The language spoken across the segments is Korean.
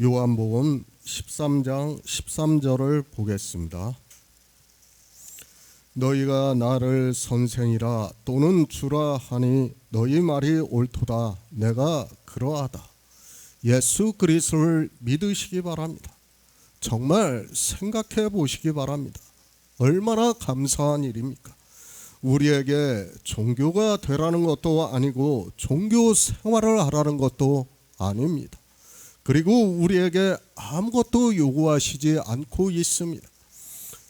요한복음 13장 13절을 보겠습니다. 너희가 나를 선생이라 또는 주라 하니 너희 말이 옳도다. 내가 그러하다. 예수 그리스도를 믿으시기 바랍니다. 정말 생각해 보시기 바랍니다. 얼마나 감사한 일입니까? 우리에게 종교가 되라는 것도 아니고 종교 생활을 하라는 것도 아닙니다. 그리고 우리에게 아무것도 요구하시지 않고 있습니다.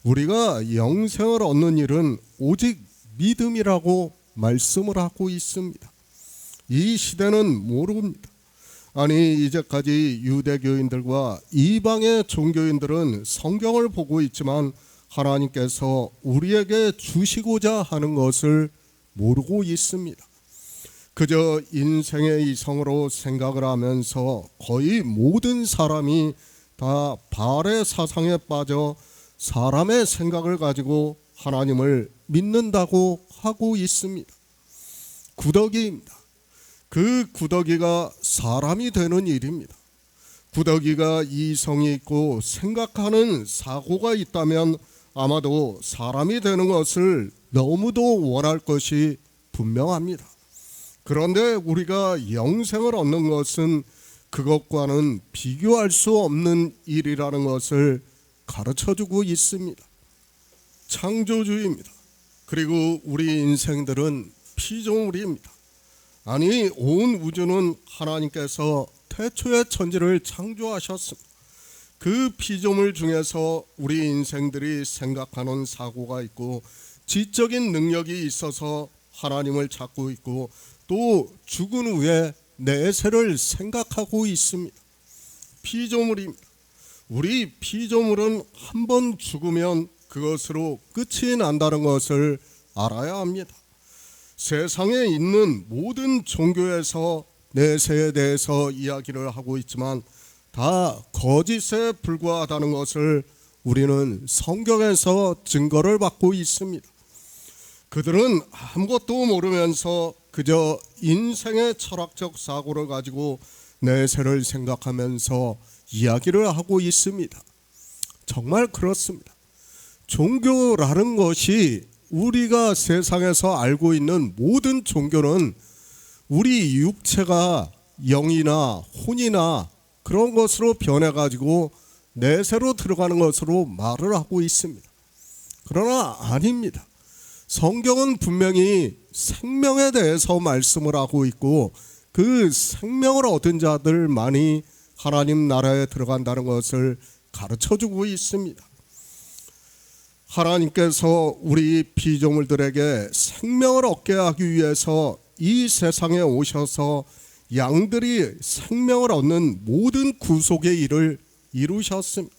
우리가 영생을 얻는 일은 오직 믿음이라고 말씀을 하고 있습니다. 이 시대는 모릅니다. 아니, 이제까지 유대교인들과 이방의 종교인들은 성경을 보고 있지만 하나님께서 우리에게 주시고자 하는 것을 모르고 있습니다. 그저 인생의 이성으로 생각을 하면서 거의 모든 사람이 다 바알의 사상에 빠져 사람의 생각을 가지고 하나님을 믿는다고 하고 있습니다. 구더기입니다. 그 구더기가 사람이 되는 일입니다. 구더기가 이성이 있고 생각하는 사고가 있다면 아마도 사람이 되는 것을 너무도 원할 것이 분명합니다. 그런데 우리가 영생을 얻는 것은 그것과는 비교할 수 없는 일이라는 것을 가르쳐주고 있습니다. 창조주입니다. 그리고 우리 인생들은 피조물입니다. 아니, 온 우주는 하나님께서 태초의 천지를 창조하셨습니다. 그 피조물 중에서 우리 인생들이 생각하는 사고가 있고 지적인 능력이 있어서 하나님을 찾고 있고 또 죽은 후에 내세를 생각하고 있습니다. 피조물입니다. 우리 피조물은 한 번 죽으면 그것으로 끝이 난다는 것을 알아야 합니다. 세상에 있는 모든 종교에서 내세에 대해서 이야기를 하고 있지만 다 거짓에 불과하다는 것을 우리는 성경에서 증거를 받고 있습니다. 그들은 아무것도 모르면서 그저 인생의 철학적 사고를 가지고 내세를 생각하면서 이야기를 하고 있습니다. 정말 그렇습니다. 종교라는 것이 우리가 세상에서 알고 있는 모든 종교는 우리 육체가 영이나 혼이나 그런 것으로 변해가지고 내세로 들어가는 것으로 말을 하고 있습니다. 그러나 아닙니다. 성경은 분명히 생명에 대해서 말씀을 하고 있고 그 생명을 얻은 자들만이 하나님 나라에 들어간다는 것을 가르쳐주고 있습니다. 하나님께서 우리 피조물들에게 생명을 얻게 하기 위해서 이 세상에 오셔서 양들이 생명을 얻는 모든 구속의 일을 이루셨습니다.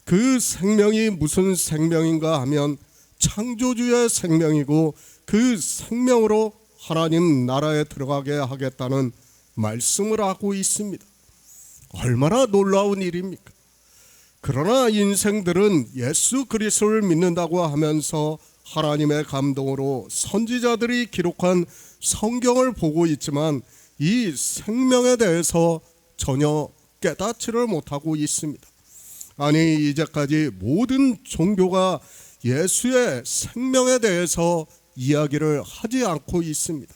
그 생명이 무슨 생명인가 하면 창조주의 생명이고 그 생명으로 하나님 나라에 들어가게 하겠다는 말씀을 하고 있습니다. 얼마나 놀라운 일입니까? 그러나 인생들은 예수 그리스도를 믿는다고 하면서 하나님의 감동으로 선지자들이 기록한 성경을 보고 있지만 이 생명에 대해서 전혀 깨닫지를 못하고 있습니다. 아니, 이제까지 모든 종교가 예수의 생명에 대해서 이야기를 하지 않고 있습니다.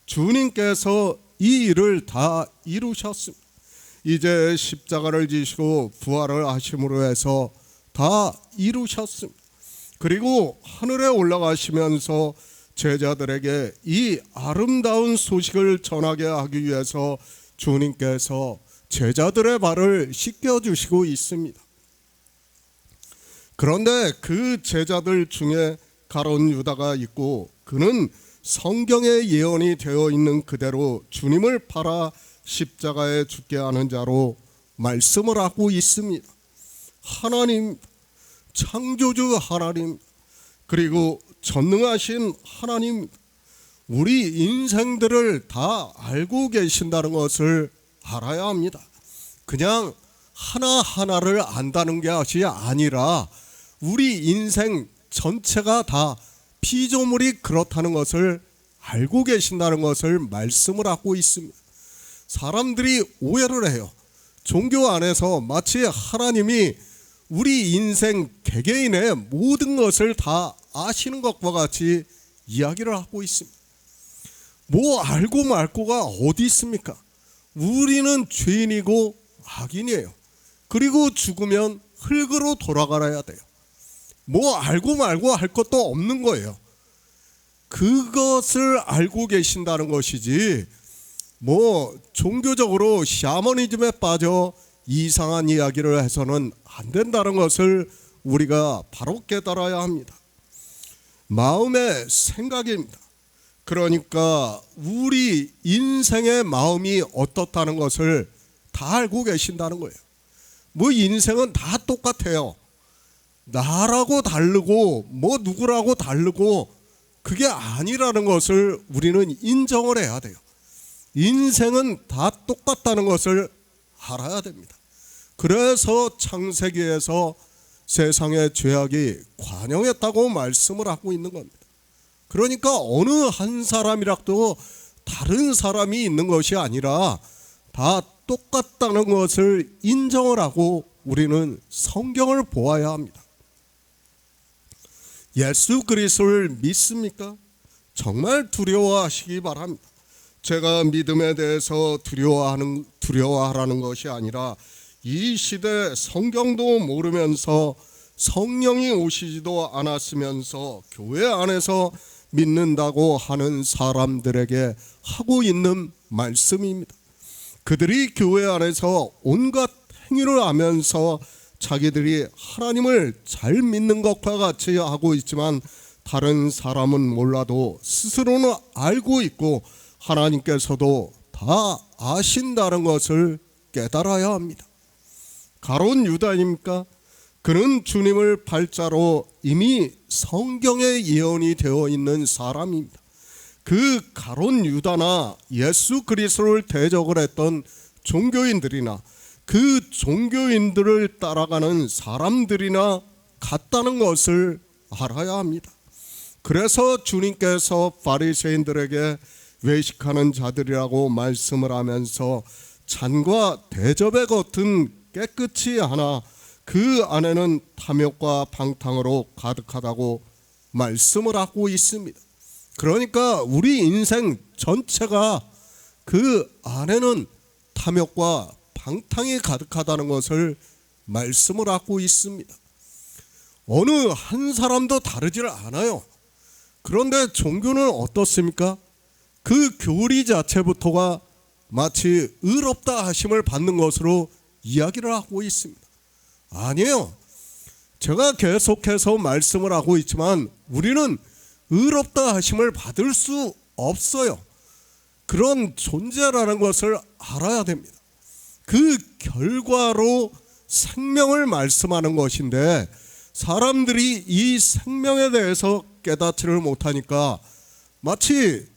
주님께서 이 일을 다 이루셨습니다. 이제 십자가를 지시고 부활을 하심으로 해서 다 이루셨습니다. 그리고 하늘에 올라가시면서 제자들에게 이 아름다운 소식을 전하게 하기 위해서 주님께서 제자들의 발을 씻겨주시고 있습니다. 그런데 그 제자들 중에 가룟 유다가 있고 그는 성경에 예언이 되어 있는 그대로 주님을 팔아 십자가에 죽게 하는 자로 말씀을 하고 있습니다. 하나님, 창조주 하나님, 그리고 전능하신 하나님, 우리 인생들을 다 알고 계신다는 것을 알아야 합니다. 그냥 하나하나를 안다는 것이 아니라 우리 인생 전체가 다 피조물이 그렇다는 것을 알고 계신다는 것을 말씀을 하고 있습니다. 사람들이 오해를 해요. 종교 안에서 마치 하나님이 우리 인생 개개인의 모든 것을 다 아시는 것과 같이 이야기를 하고 있습니다. 뭐 알고 말고가 어디 있습니까? 우리는 죄인이고 악인이에요. 그리고 죽으면 흙으로 돌아가야 돼요. 뭐 알고 말고 할 것도 없는 거예요. 그것을 알고 계신다는 것이지, 뭐 종교적으로 샤머니즘에 빠져 이상한 이야기를 해서는 안 된다는 것을 우리가 바로 깨달아야 합니다. 마음의 생각입니다. 그러니까 우리 인생의 마음이 어떻다는 것을 다 알고 계신다는 거예요. 뭐 인생은 다 똑같아요. 나라고 다르고 뭐 누구라고 다르고 그게 아니라는 것을 우리는 인정을 해야 돼요. 인생은 다 똑같다는 것을 알아야 됩니다. 그래서 창세기에서 세상의 죄악이 관영했다고 말씀을 하고 있는 겁니다. 그러니까 어느 한 사람이라도 다른 사람이 있는 것이 아니라 다 똑같다는 것을 인정을 하고 우리는 성경을 보아야 합니다. 예수 그리스도를 믿습니까? 정말 두려워하시기 바랍니다. 제가 믿음에 대해서 두려워하라는 것이 아니라 이 시대 성경도 모르면서 성령이 오시지도 않았으면서 교회 안에서 믿는다고 하는 사람들에게 하고 있는 말씀입니다. 그들이 교회 안에서 온갖 행위를 하면서 자기들이 하나님을 잘 믿는 것과 같이 하고 있지만 다른 사람은 몰라도 스스로는 알고 있고 하나님께서도 다 아신다는 것을 깨달아야 합니다. 가룟 유다입니까? 그는 주님을 팔자로 이미 성경에 예언이 되어 있는 사람입니다. 그 가룟 유다나 예수 그리스도를 대적을 했던 종교인들이나 그 종교인들을 따라가는 사람들이나 같다는 것을 알아야 합니다. 그래서 주님께서 바리새인들에게 외식하는 자들이라고 말씀을 하면서 잔과 대접의 겉은 깨끗이 하나 그 안에는 탐욕과 방탕으로 가득하다고 말씀을 하고 있습니다. 그러니까 우리 인생 전체가 그 안에는 탐욕과 방탕이 가득하다는 것을 말씀을 하고 있습니다. 어느 한 사람도 다르질 않아요. 그런데 종교는 어떻습니까? 그 교리 자체부터가 마치 의롭다 하심을 받는 것으로 이야기를 하고 있습니다. 아니에요. 제가 계속해서 말씀을 하고 있지만 우리는 의롭다 하심을 받을 수 없어요. 그런 존재라는 것을 알아야 됩니다. 그 결과로 생명을 말씀하는 것인데 사람들이 이 생명에 대해서 깨닫지를 못하니까 마치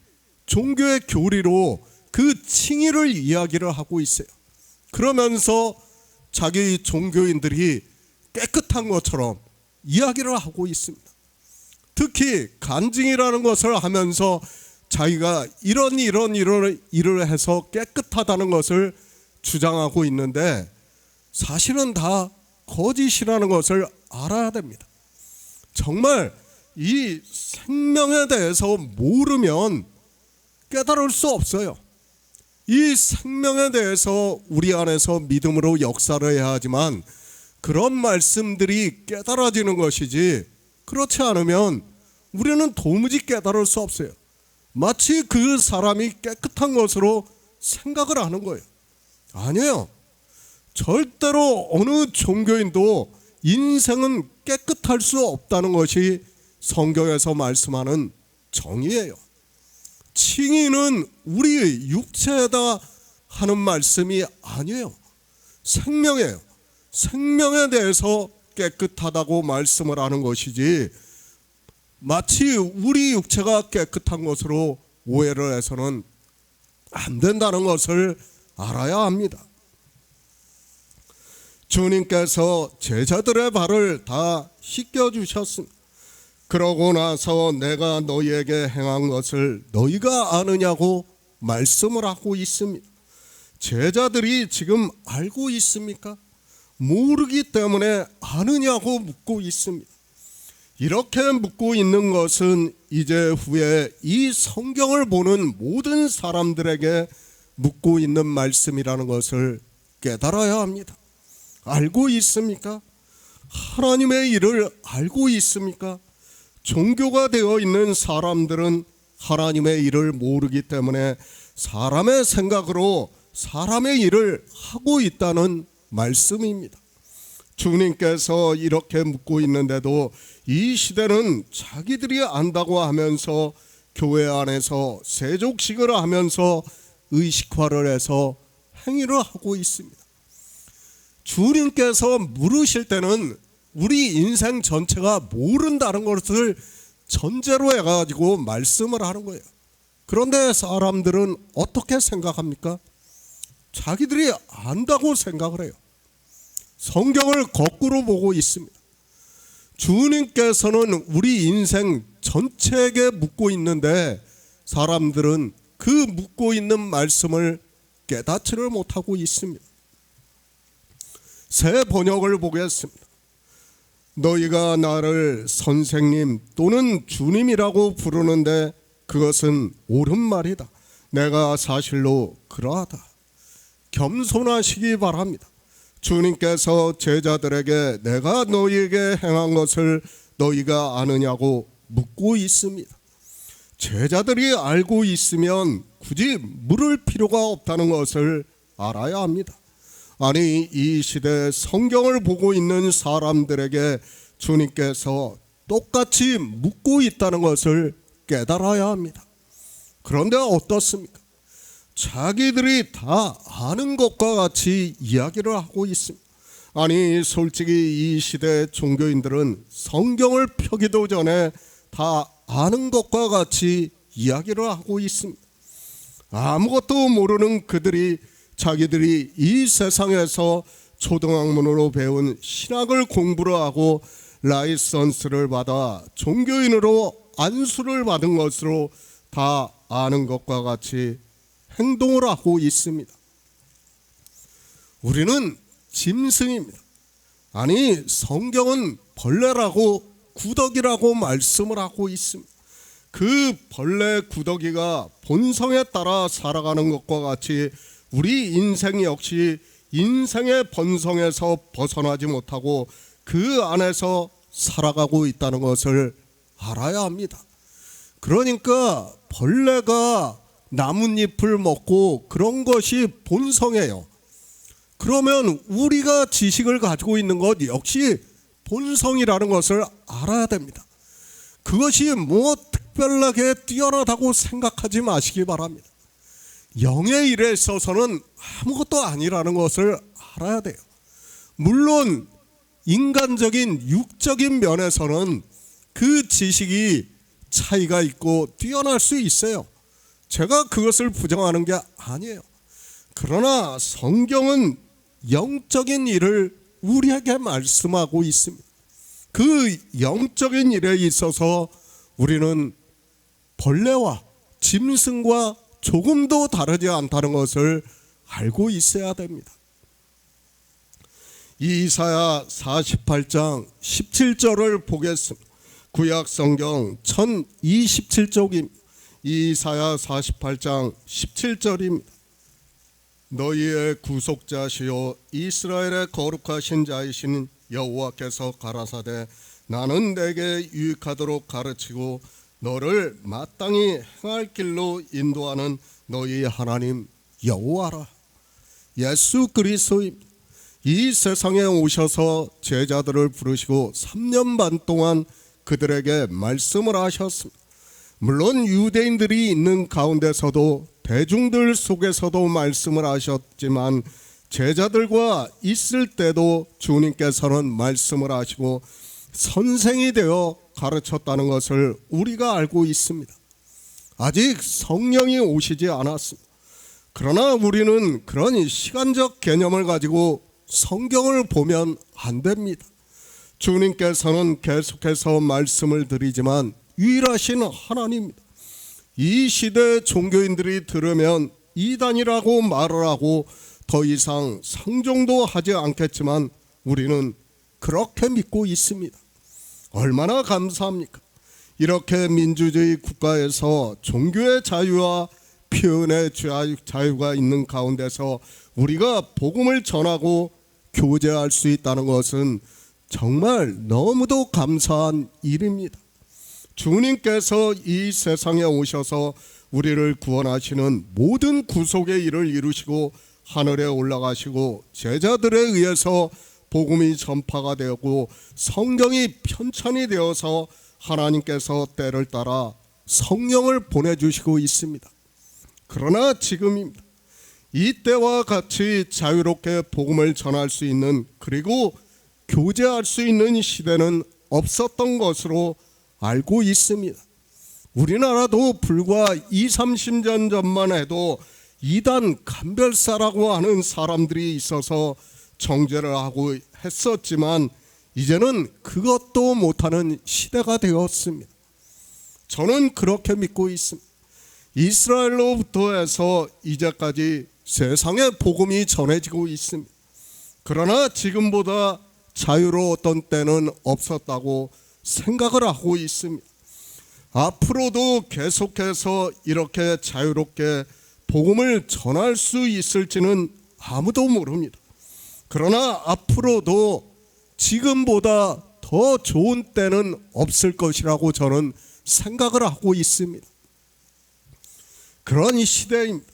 종교의 교리로 그 칭의를 이야기를 하고 있어요. 그러면서 자기 종교인들이 깨끗한 것처럼 이야기를 하고 있습니다. 특히 간증이라는 것을 하면서 자기가 이런 일을 해서 깨끗하다는 것을 주장하고 있는데 사실은 다 거짓이라는 것을 알아야 됩니다. 정말 이 생명에 대해서 모르면 깨달을 수 없어요. 이 생명에 대해서 우리 안에서 믿음으로 역사를 해야 하지만 그런 말씀들이 깨달아지는 것이지 그렇지 않으면 우리는 도무지 깨달을 수 없어요. 마치 그 사람이 깨끗한 것으로 생각을 하는 거예요. 아니에요. 절대로 어느 종교인도 인생은 깨끗할 수 없다는 것이 성경에서 말씀하는 정의예요. 칭의는 우리 육체에다 하는 말씀이 아니에요. 생명이에요. 생명에 대해서 깨끗하다고 말씀을 하는 것이지 마치 우리 육체가 깨끗한 것으로 오해를 해서는 안 된다는 것을 알아야 합니다. 주님께서 제자들의 발을 다 씻겨주셨습니다. 그러고 나서 내가 너희에게 행한 것을 너희가 아느냐고 말씀을 하고 있습니다. 제자들이 지금 알고 있습니까? 모르기 때문에 아느냐고 묻고 있습니다. 이렇게 묻고 있는 것은 이제 후에 이 성경을 보는 모든 사람들에게 묻고 있는 말씀이라는 것을 깨달아야 합니다. 알고 있습니까? 하나님의 일을 알고 있습니까? 종교가 되어 있는 사람들은 하나님의 일을 모르기 때문에 사람의 생각으로 사람의 일을 하고 있다는 말씀입니다. 주님께서 이렇게 묻고 있는데도 이 시대는 자기들이 안다고 하면서 교회 안에서 세족식을 하면서 의식화를 해서 행위를 하고 있습니다. 주님께서 물으실 때는 우리 인생 전체가 모른다는 것을 전제로 해가지고 말씀을 하는 거예요. 그런데 사람들은 어떻게 생각합니까? 자기들이 안다고 생각을 해요. 성경을 거꾸로 보고 있습니다. 주님께서는 우리 인생 전체에게 묻고 있는데 사람들은 그 묻고 있는 말씀을 깨닫지를 못하고 있습니다. 새 번역을 보겠습니다. 너희가 나를 선생님 또는 주님이라고 부르는데 그것은 옳은 말이다. 내가 사실로 그러하다. 겸손하시기 바랍니다. 주님께서 제자들에게 내가 너희에게 행한 것을 너희가 아느냐고 묻고 있습니다. 제자들이 알고 있으면 굳이 물을 필요가 없다는 것을 알아야 합니다. 아니, 이 시대 성경을 보고 있는 사람들에게 주님께서 똑같이 묻고 있다는 것을 깨달아야 합니다. 그런데 어떻습니까? 자기들이 다 아는 것과 같이 이야기를 하고 있습니다. 아니, 솔직히 이 시대 종교인들은 성경을 펴기도 전에 다 아는 것과 같이 이야기를 하고 있습니다. 아무것도 모르는 그들이 자기들이 이 세상에서 초등학문으로 배운 신학을 공부를 하고 라이선스를 받아 종교인으로 안수를 받은 것으로 다 아는 것과 같이 행동을 하고 있습니다. 우리는 짐승입니다. 아니, 성경은 벌레라고 구더기라고 말씀을 하고 있습니다. 그 벌레 구더기가 본성에 따라 살아가는 것과 같이 우리 인생 역시 인생의 본성에서 벗어나지 못하고 그 안에서 살아가고 있다는 것을 알아야 합니다. 그러니까 벌레가 나뭇잎을 먹고 그런 것이 본성이에요. 그러면 우리가 지식을 가지고 있는 것 역시 본성이라는 것을 알아야 됩니다. 그것이 뭐 특별하게 뛰어나다고 생각하지 마시기 바랍니다. 영의 일에 있어서는 아무것도 아니라는 것을 알아야 돼요. 물론 인간적인 육적인 면에서는 그 지식이 차이가 있고 뛰어날 수 있어요. 제가 그것을 부정하는 게 아니에요. 그러나 성경은 영적인 일을 우리에게 말씀하고 있습니다. 그 영적인 일에 있어서 우리는 벌레와 짐승과 조금도 다르지 않다는 것을 알고 있어야 됩니다. 이사야 48장 17절을 보겠습니다. 구약 성경 1027쪽입니다. 이사야 48장 17절입니다. 너희의 구속자시요 이스라엘의 거룩하신 자이신 여호와께서 가라사대 나는 내게 유익하도록 가르치고 너를 마땅히 행할 길로 인도하는 너희 하나님 여호와라. 예수 그리스도입니다. 이 세상에 오셔서 제자들을 부르시고 3년 반 동안 그들에게 말씀을 하셨습니다. 물론 유대인들이 있는 가운데서도 대중들 속에서도 말씀을 하셨지만 제자들과 있을 때도 주님께서는 말씀을 하시고 선생이 되어 가르쳤다는 것을 우리가 알고 있습니다. 아직 성령이 오시지 않았습니다. 그러나 우리는 그런 시간적 개념을 가지고 성경을 보면 안 됩니다. 주님께서는 계속해서 말씀을 드리지만 유일하신 하나님입니다. 이 시대 종교인들이 들으면 이단이라고 말을 하고 더 이상 상종도 하지 않겠지만 우리는 그렇게 믿고 있습니다. 얼마나 감사합니까? 이렇게 민주주의 국가에서 종교의 자유와 표현의 자유가 있는 가운데서 우리가 복음을 전하고 교제할 수 있다는 것은 정말 너무도 감사한 일입니다. 주님께서 이 세상에 오셔서 우리를 구원하시는 모든 구속의 일을 이루시고 하늘에 올라가시고 제자들에 의해서 복음이 전파가 되고 성경이 편찬이 되어서 하나님께서 때를 따라 성령을 보내주시고 있습니다. 그러나 지금입니다. 이때와 같이 자유롭게 복음을 전할 수 있는 그리고 교제할 수 있는 시대는 없었던 것으로 알고 있습니다. 우리나라도 불과 20-30년 전만 해도 이단 간별사라고 하는 사람들이 있어서 정죄를 하고 했었지만 이제는 그것도 못하는 시대가 되었습니다. 저는 그렇게 믿고 있습니다. 이스라엘로부터 해서 이제까지 세상에 복음이 전해지고 있습니다. 그러나 지금보다 자유로웠던 때는 없었다고 생각을 하고 있습니다. 앞으로도 계속해서 이렇게 자유롭게 복음을 전할 수 있을지는 아무도 모릅니다. 그러나 앞으로도 지금보다 더 좋은 때는 없을 것이라고 저는 생각을 하고 있습니다. 그런 이 시대입니다.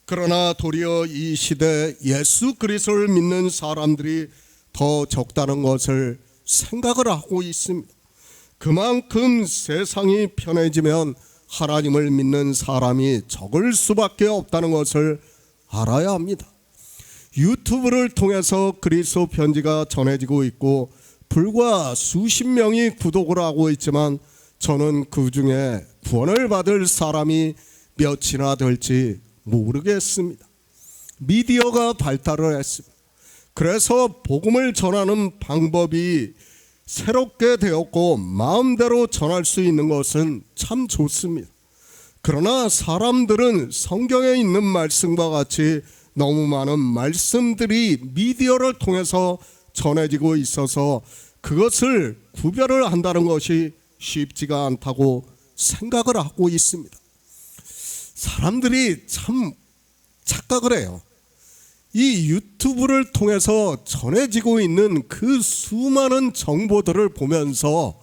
그러나 도리어 이 시대에 예수 그리스도를 믿는 사람들이 더 적다는 것을 생각을 하고 있습니다. 그만큼 세상이 편해지면 하나님을 믿는 사람이 적을 수밖에 없다는 것을 알아야 합니다. 유튜브를 통해서 그리스도 편지가 전해지고 있고 불과 수십 명이 구독을 하고 있지만 저는 그 중에 구원을 받을 사람이 몇이나 될지 모르겠습니다. 미디어가 발달을 했습니다. 그래서 복음을 전하는 방법이 새롭게 되었고 마음대로 전할 수 있는 것은 참 좋습니다. 그러나 사람들은 성경에 있는 말씀과 같이 너무 많은 말씀들이 미디어를 통해서 전해지고 있어서 그것을 구별을 한다는 것이 쉽지가 않다고 생각을 하고 있습니다. 사람들이 참 착각을 해요. 이 유튜브를 통해서 전해지고 있는 그 수많은 정보들을 보면서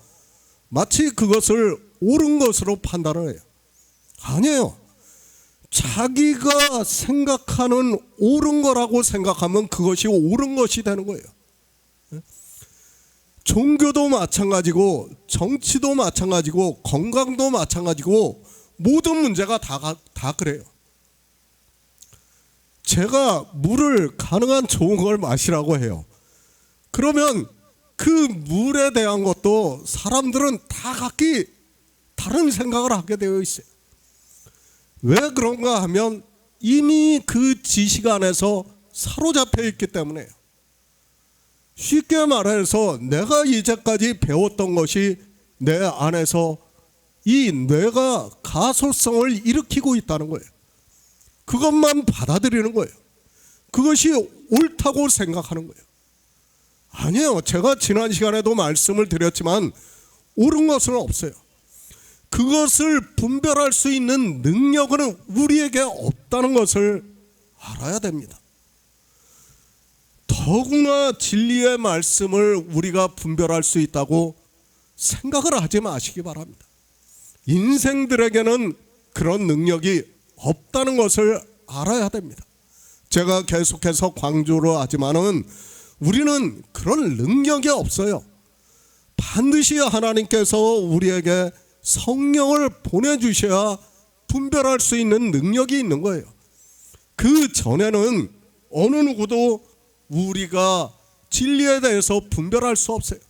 마치 그것을 옳은 것으로 판단을 해요. 아니에요. 자기가 생각하는 옳은 거라고 생각하면 그것이 옳은 것이 되는 거예요. 종교도 마찬가지고 정치도 마찬가지고 건강도 마찬가지고 모든 문제가 다 그래요. 제가 물을 가능한 좋은 걸 마시라고 해요. 그러면 그 물에 대한 것도 사람들은 다 각기 다른 생각을 하게 되어 있어요. 왜 그런가 하면 이미 그 지식 안에서 사로잡혀 있기 때문에요. 쉽게 말해서 내가 이제까지 배웠던 것이 내 안에서 이 뇌가 가소성을 일으키고 있다는 거예요. 그것만 받아들이는 거예요. 그것이 옳다고 생각하는 거예요. 아니에요. 제가 지난 시간에도 말씀을 드렸지만 옳은 것은 없어요. 그것을 분별할 수 있는 능력은 우리에게 없다는 것을 알아야 됩니다. 더구나 진리의 말씀을 우리가 분별할 수 있다고 생각을 하지 마시기 바랍니다. 인생들에게는 그런 능력이 없다는 것을 알아야 됩니다. 제가 계속해서 강조를 하지만은 우리는 그런 능력이 없어요. 반드시 하나님께서 우리에게 성령을 보내주셔야 분별할 수 있는 능력이 있는 거예요. 그 전에는 어느 누구도 우리가 진리에 대해서 분별할 수 없어요.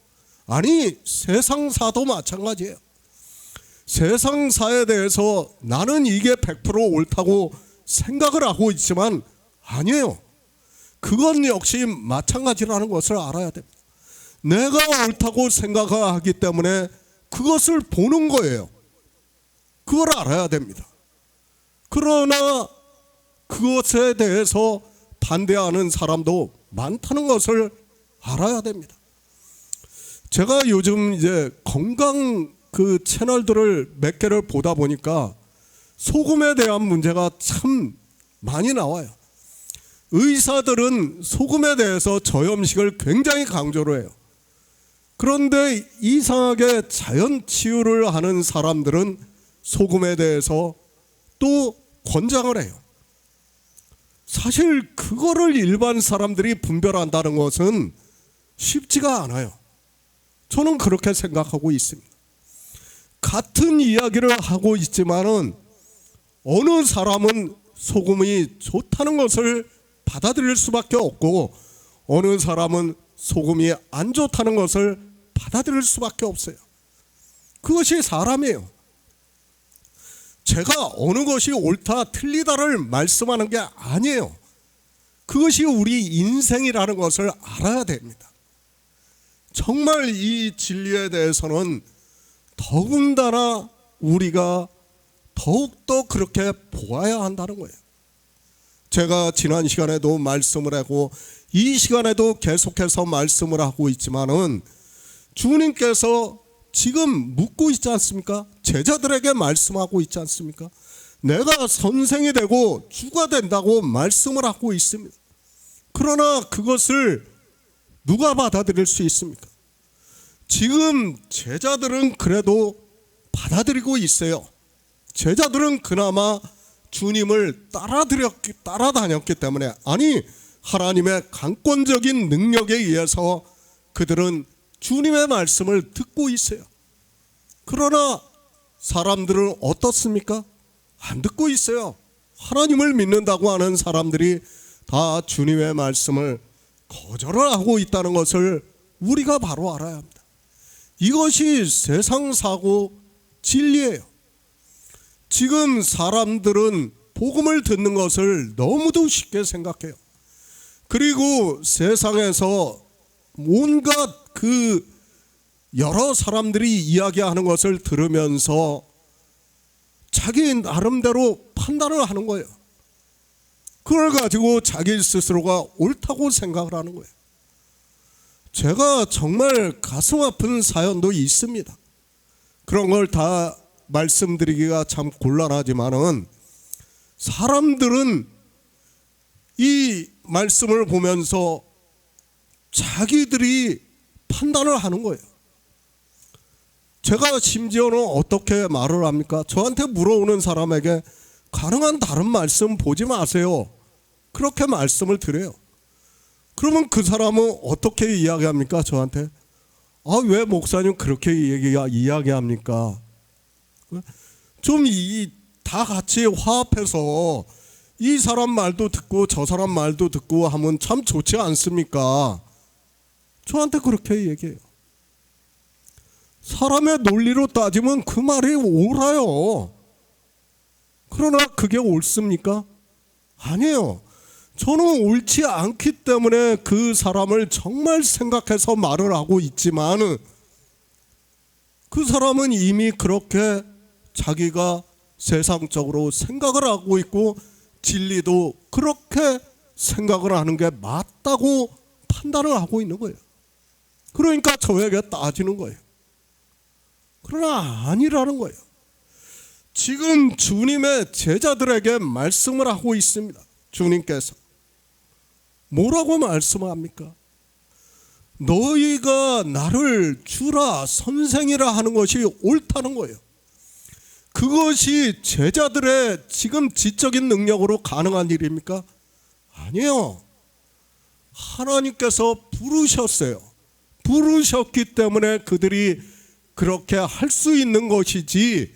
아니 세상사도 마찬가지예요. 세상사에 대해서 나는 이게 100% 옳다고 생각을 하고 있지만 아니에요. 그건 역시 마찬가지라는 것을 알아야 됩니다. 내가 옳다고 생각하기 때문에 그것을 보는 거예요. 그걸 알아야 됩니다. 그러나 그것에 대해서 반대하는 사람도 많다는 것을 알아야 됩니다. 제가 요즘 이제 건강 그 채널들을 몇 개를 보다 보니까 소금에 대한 문제가 참 많이 나와요. 의사들은 소금에 대해서 저염식을 굉장히 강조를 해요. 그런데 이상하게 자연 치유를 하는 사람들은 소금에 대해서 또 권장을 해요. 사실 그거를 일반 사람들이 분별한다는 것은 쉽지가 않아요. 저는 그렇게 생각하고 있습니다. 같은 이야기를 하고 있지만은 어느 사람은 소금이 좋다는 것을 받아들일 수밖에 없고 어느 사람은 소금이 안 좋다는 것을 받아들일 수밖에 없어요. 그것이 사람이에요. 제가 어느 것이 옳다 틀리다를 말씀하는 게 아니에요. 그것이 우리 인생이라는 것을 알아야 됩니다. 정말 이 진리에 대해서는 더군다나 우리가 더욱더 그렇게 보아야 한다는 거예요. 제가 지난 시간에도 말씀을 하고 이 시간에도 계속해서 말씀을 하고 있지만은 주님께서 지금 묻고 있지 않습니까? 제자들에게 말씀하고 있지 않습니까? 내가 선생이 되고 주가 된다고 말씀을 하고 있습니다. 그러나 그것을 누가 받아들일 수 있습니까? 지금 제자들은 그래도 받아들이고 있어요. 제자들은 그나마 주님을 따라다녔기 때문에, 아니 하나님의 강권적인 능력에 의해서 그들은 주님의 말씀을 듣고 있어요. 그러나 사람들은 어떻습니까? 안 듣고 있어요. 하나님을 믿는다고 하는 사람들이 다 주님의 말씀을 거절을 하고 있다는 것을 우리가 바로 알아야 합니다. 이것이 세상사고 진리예요. 지금 사람들은 복음을 듣는 것을 너무도 쉽게 생각해요. 그리고 세상에서 온갖 그 여러 사람들이 이야기하는 것을 들으면서 자기 나름대로 판단을 하는 거예요. 그걸 가지고 자기 스스로가 옳다고 생각을 하는 거예요. 제가 정말 가슴 아픈 사연도 있습니다. 그런 걸 다 말씀드리기가 참 곤란하지만은 사람들은 이 말씀을 보면서 자기들이 판단을 하는 거예요. 제가 심지어는 어떻게 말을 합니까? 저한테 물어오는 사람에게 가능한 다른 말씀 보지 마세요. 그렇게 말씀을 드려요. 그러면 그 사람은 어떻게 이야기합니까? 저한테 왜 목사님 그렇게 이야기합니까? 좀 다 같이 화합해서 이 사람 말도 듣고 저 사람 말도 듣고 하면 참 좋지 않습니까? 저한테 그렇게 얘기해요. 사람의 논리로 따지면 그 말이 옳아요. 그러나 그게 옳습니까? 아니에요. 저는 옳지 않기 때문에 그 사람을 정말 생각해서 말을 하고 있지만 그 사람은 이미 그렇게 자기가 세상적으로 생각을 하고 있고 진리도 그렇게 생각을 하는 게 맞다고 판단을 하고 있는 거예요. 그러니까 저에게 따지는 거예요. 그러나 아니라는 거예요. 지금 주님의 제자들에게 말씀을 하고 있습니다. 주님께서 뭐라고 말씀합니까? 너희가 나를 주라 선생이라 하는 것이 옳다는 거예요. 그것이 제자들의 지금 지적인 능력으로 가능한 일입니까? 아니에요. 하나님께서 부르셨어요. 부르셨기 때문에 그들이 그렇게 할 수 있는 것이지,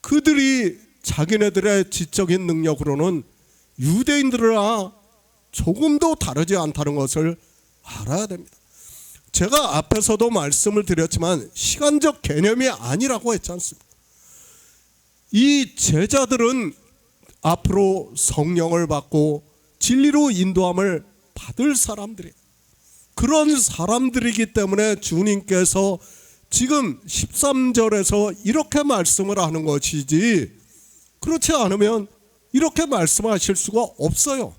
그들이 자기네들의 지적인 능력으로는 유대인들이랑 조금도 다르지 않다는 것을 알아야 됩니다. 제가 앞에서도 말씀을 드렸지만 시간적 개념이 아니라고 했지 않습니까? 이 제자들은 앞으로 성령을 받고 진리로 인도함을 받을 사람들이에요. 그런 사람들이기 때문에 주님께서 지금 13절에서 이렇게 말씀을 하는 것이지, 그렇지 않으면 이렇게 말씀하실 수가 없어요.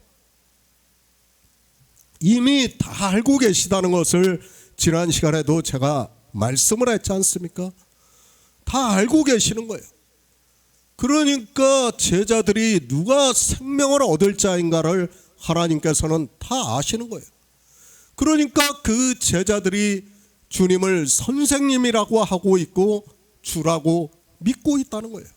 이미 다 알고 계시다는 것을 지난 시간에도 제가 말씀을 했지 않습니까? 다 알고 계시는 거예요. 그러니까 제자들이 누가 생명을 얻을 자인가를 하나님께서는 다 아시는 거예요. 그러니까 그 제자들이 주님을 선생님이라고 하고 있고 주라고 믿고 있다는 거예요.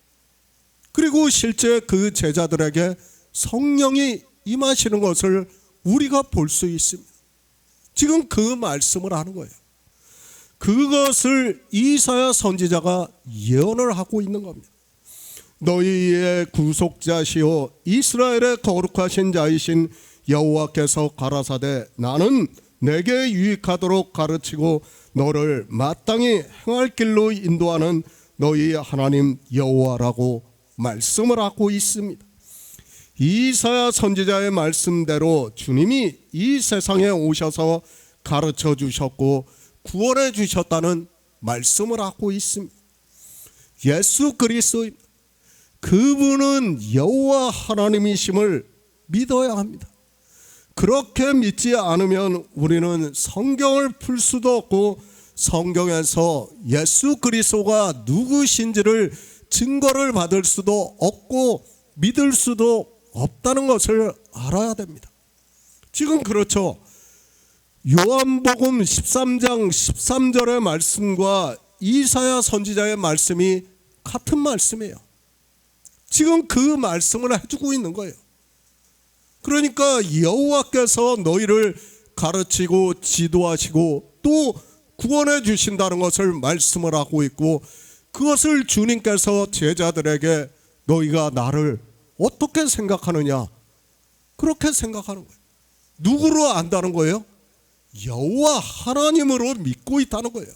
그리고 실제 그 제자들에게 성령이 임하시는 것을 우리가 볼 수 있습니다. 지금 그 말씀을 하는 거예요. 그것을 이사야 선지자가 예언을 하고 있는 겁니다. 너희의 구속자시오 이스라엘의 거룩하신 자이신 여호와께서 가라사대 나는 내게 유익하도록 가르치고 너를 마땅히 행할 길로 인도하는 너희 하나님 여호와라고 말씀을 하고 있습니다. 이사야 선지자의 말씀대로 주님이 이 세상에 오셔서 가르쳐 주셨고 구원해 주셨다는 말씀을 하고 있습니다. 예수 그리스도입니다. 그분은 여호와 하나님이심을 믿어야 합니다. 그렇게 믿지 않으면 우리는 성경을 풀 수도 없고 성경에서 예수 그리스도가 누구신지를 증거를 받을 수도 없고 믿을 수도 없다는 것을 알아야 됩니다. 지금 그렇죠. 요한복음 13장 13절의 말씀과 이사야 선지자의 말씀이 같은 말씀이에요. 지금 그 말씀을 해주고 있는 거예요. 그러니까 여호와께서 너희를 가르치고 지도하시고 또 구원해 주신다는 것을 말씀을 하고 있고 그것을 주님께서 제자들에게 너희가 나를 어떻게 생각하느냐 그렇게 생각하는 거예요. 누구로 안다는 거예요? 여호와 하나님으로 믿고 있다는 거예요.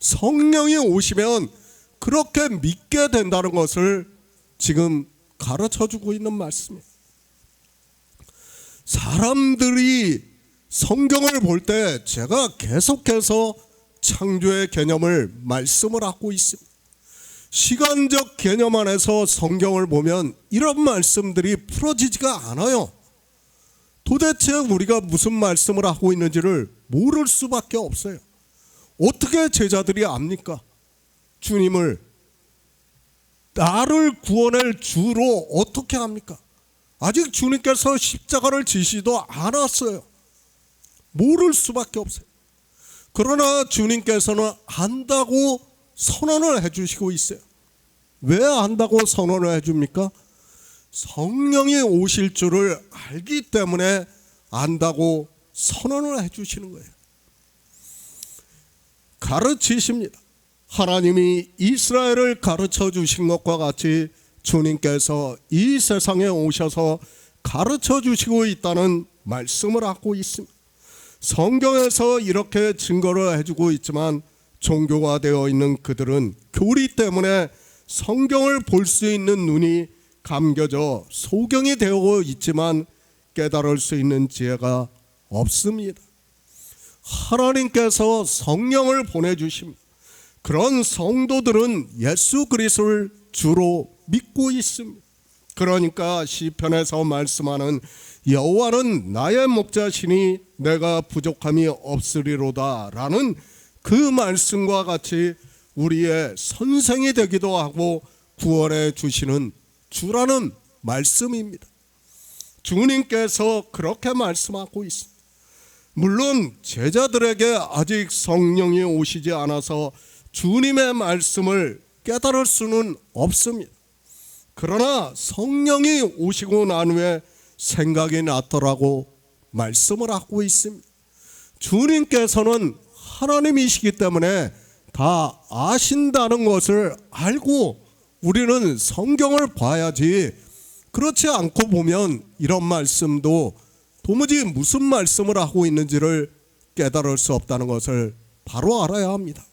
성령이 오시면 그렇게 믿게 된다는 것을 지금 가르쳐주고 있는 말씀이에요. 사람들이 성경을 볼 때 제가 계속해서 창조의 개념을 말씀을 하고 있습니다. 시간적 개념 안에서 성경을 보면 이런 말씀들이 풀어지지가 않아요. 도대체 우리가 무슨 말씀을 하고 있는지를 모를 수밖에 없어요. 어떻게 제자들이 압니까? 주님을 나를 구원할 주로 어떻게 합니까? 아직 주님께서 십자가를 지시도 않았어요. 모를 수밖에 없어요. 그러나 주님께서는 안다고 선언을 해주시고 있어요. 왜 안다고 선언을 해줍니까? 성령이 오실 줄을 알기 때문에 안다고 선언을 해주시는 거예요. 가르치십니다. 하나님이 이스라엘을 가르쳐 주신 것과 같이 주님께서 이 세상에 오셔서 가르쳐 주시고 있다는 말씀을 하고 있습니다. 성경에서 이렇게 증거를 해주고 있지만 종교가 되어 있는 그들은 교리 때문에 성경을 볼 수 있는 눈이 감겨져 소경이 되어 있지만 깨달을 수 있는 지혜가 없습니다. 하나님께서 성령을 보내주십니다. 그런 성도들은 예수 그리스도를 주로 믿고 있습니다. 그러니까 시편에서 말씀하는 여호와는 나의 목자시니 내가 부족함이 없으리로다 라는 그 말씀과 같이 우리의 선생이 되기도 하고 구원해 주시는 주라는 말씀입니다. 주님께서 그렇게 말씀하고 있습니다. 물론 제자들에게 아직 성령이 오시지 않아서 주님의 말씀을 깨달을 수는 없습니다. 그러나 성령이 오시고 난 후에 생각이 났더라고 말씀을 하고 있습니다. 주님께서는 하나님이시기 때문에 다 아신다는 것을 알고 우리는 성경을 봐야지, 그렇지 않고 보면 이런 말씀도 도무지 무슨 말씀을 하고 있는지를 깨달을 수 없다는 것을 바로 알아야 합니다.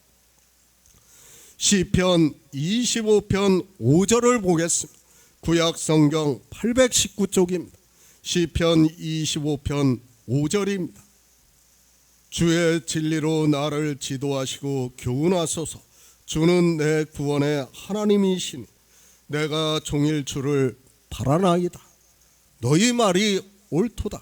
시편 25편 5절을 보겠습니다. 구약 성경 819쪽입니다. 시편 25편 5절입니다. 주의 진리로 나를 지도하시고 교훈하소서. 주는 내 구원의 하나님이시니 내가 종일 주를 바라나이다. 너희 말이 옳도다.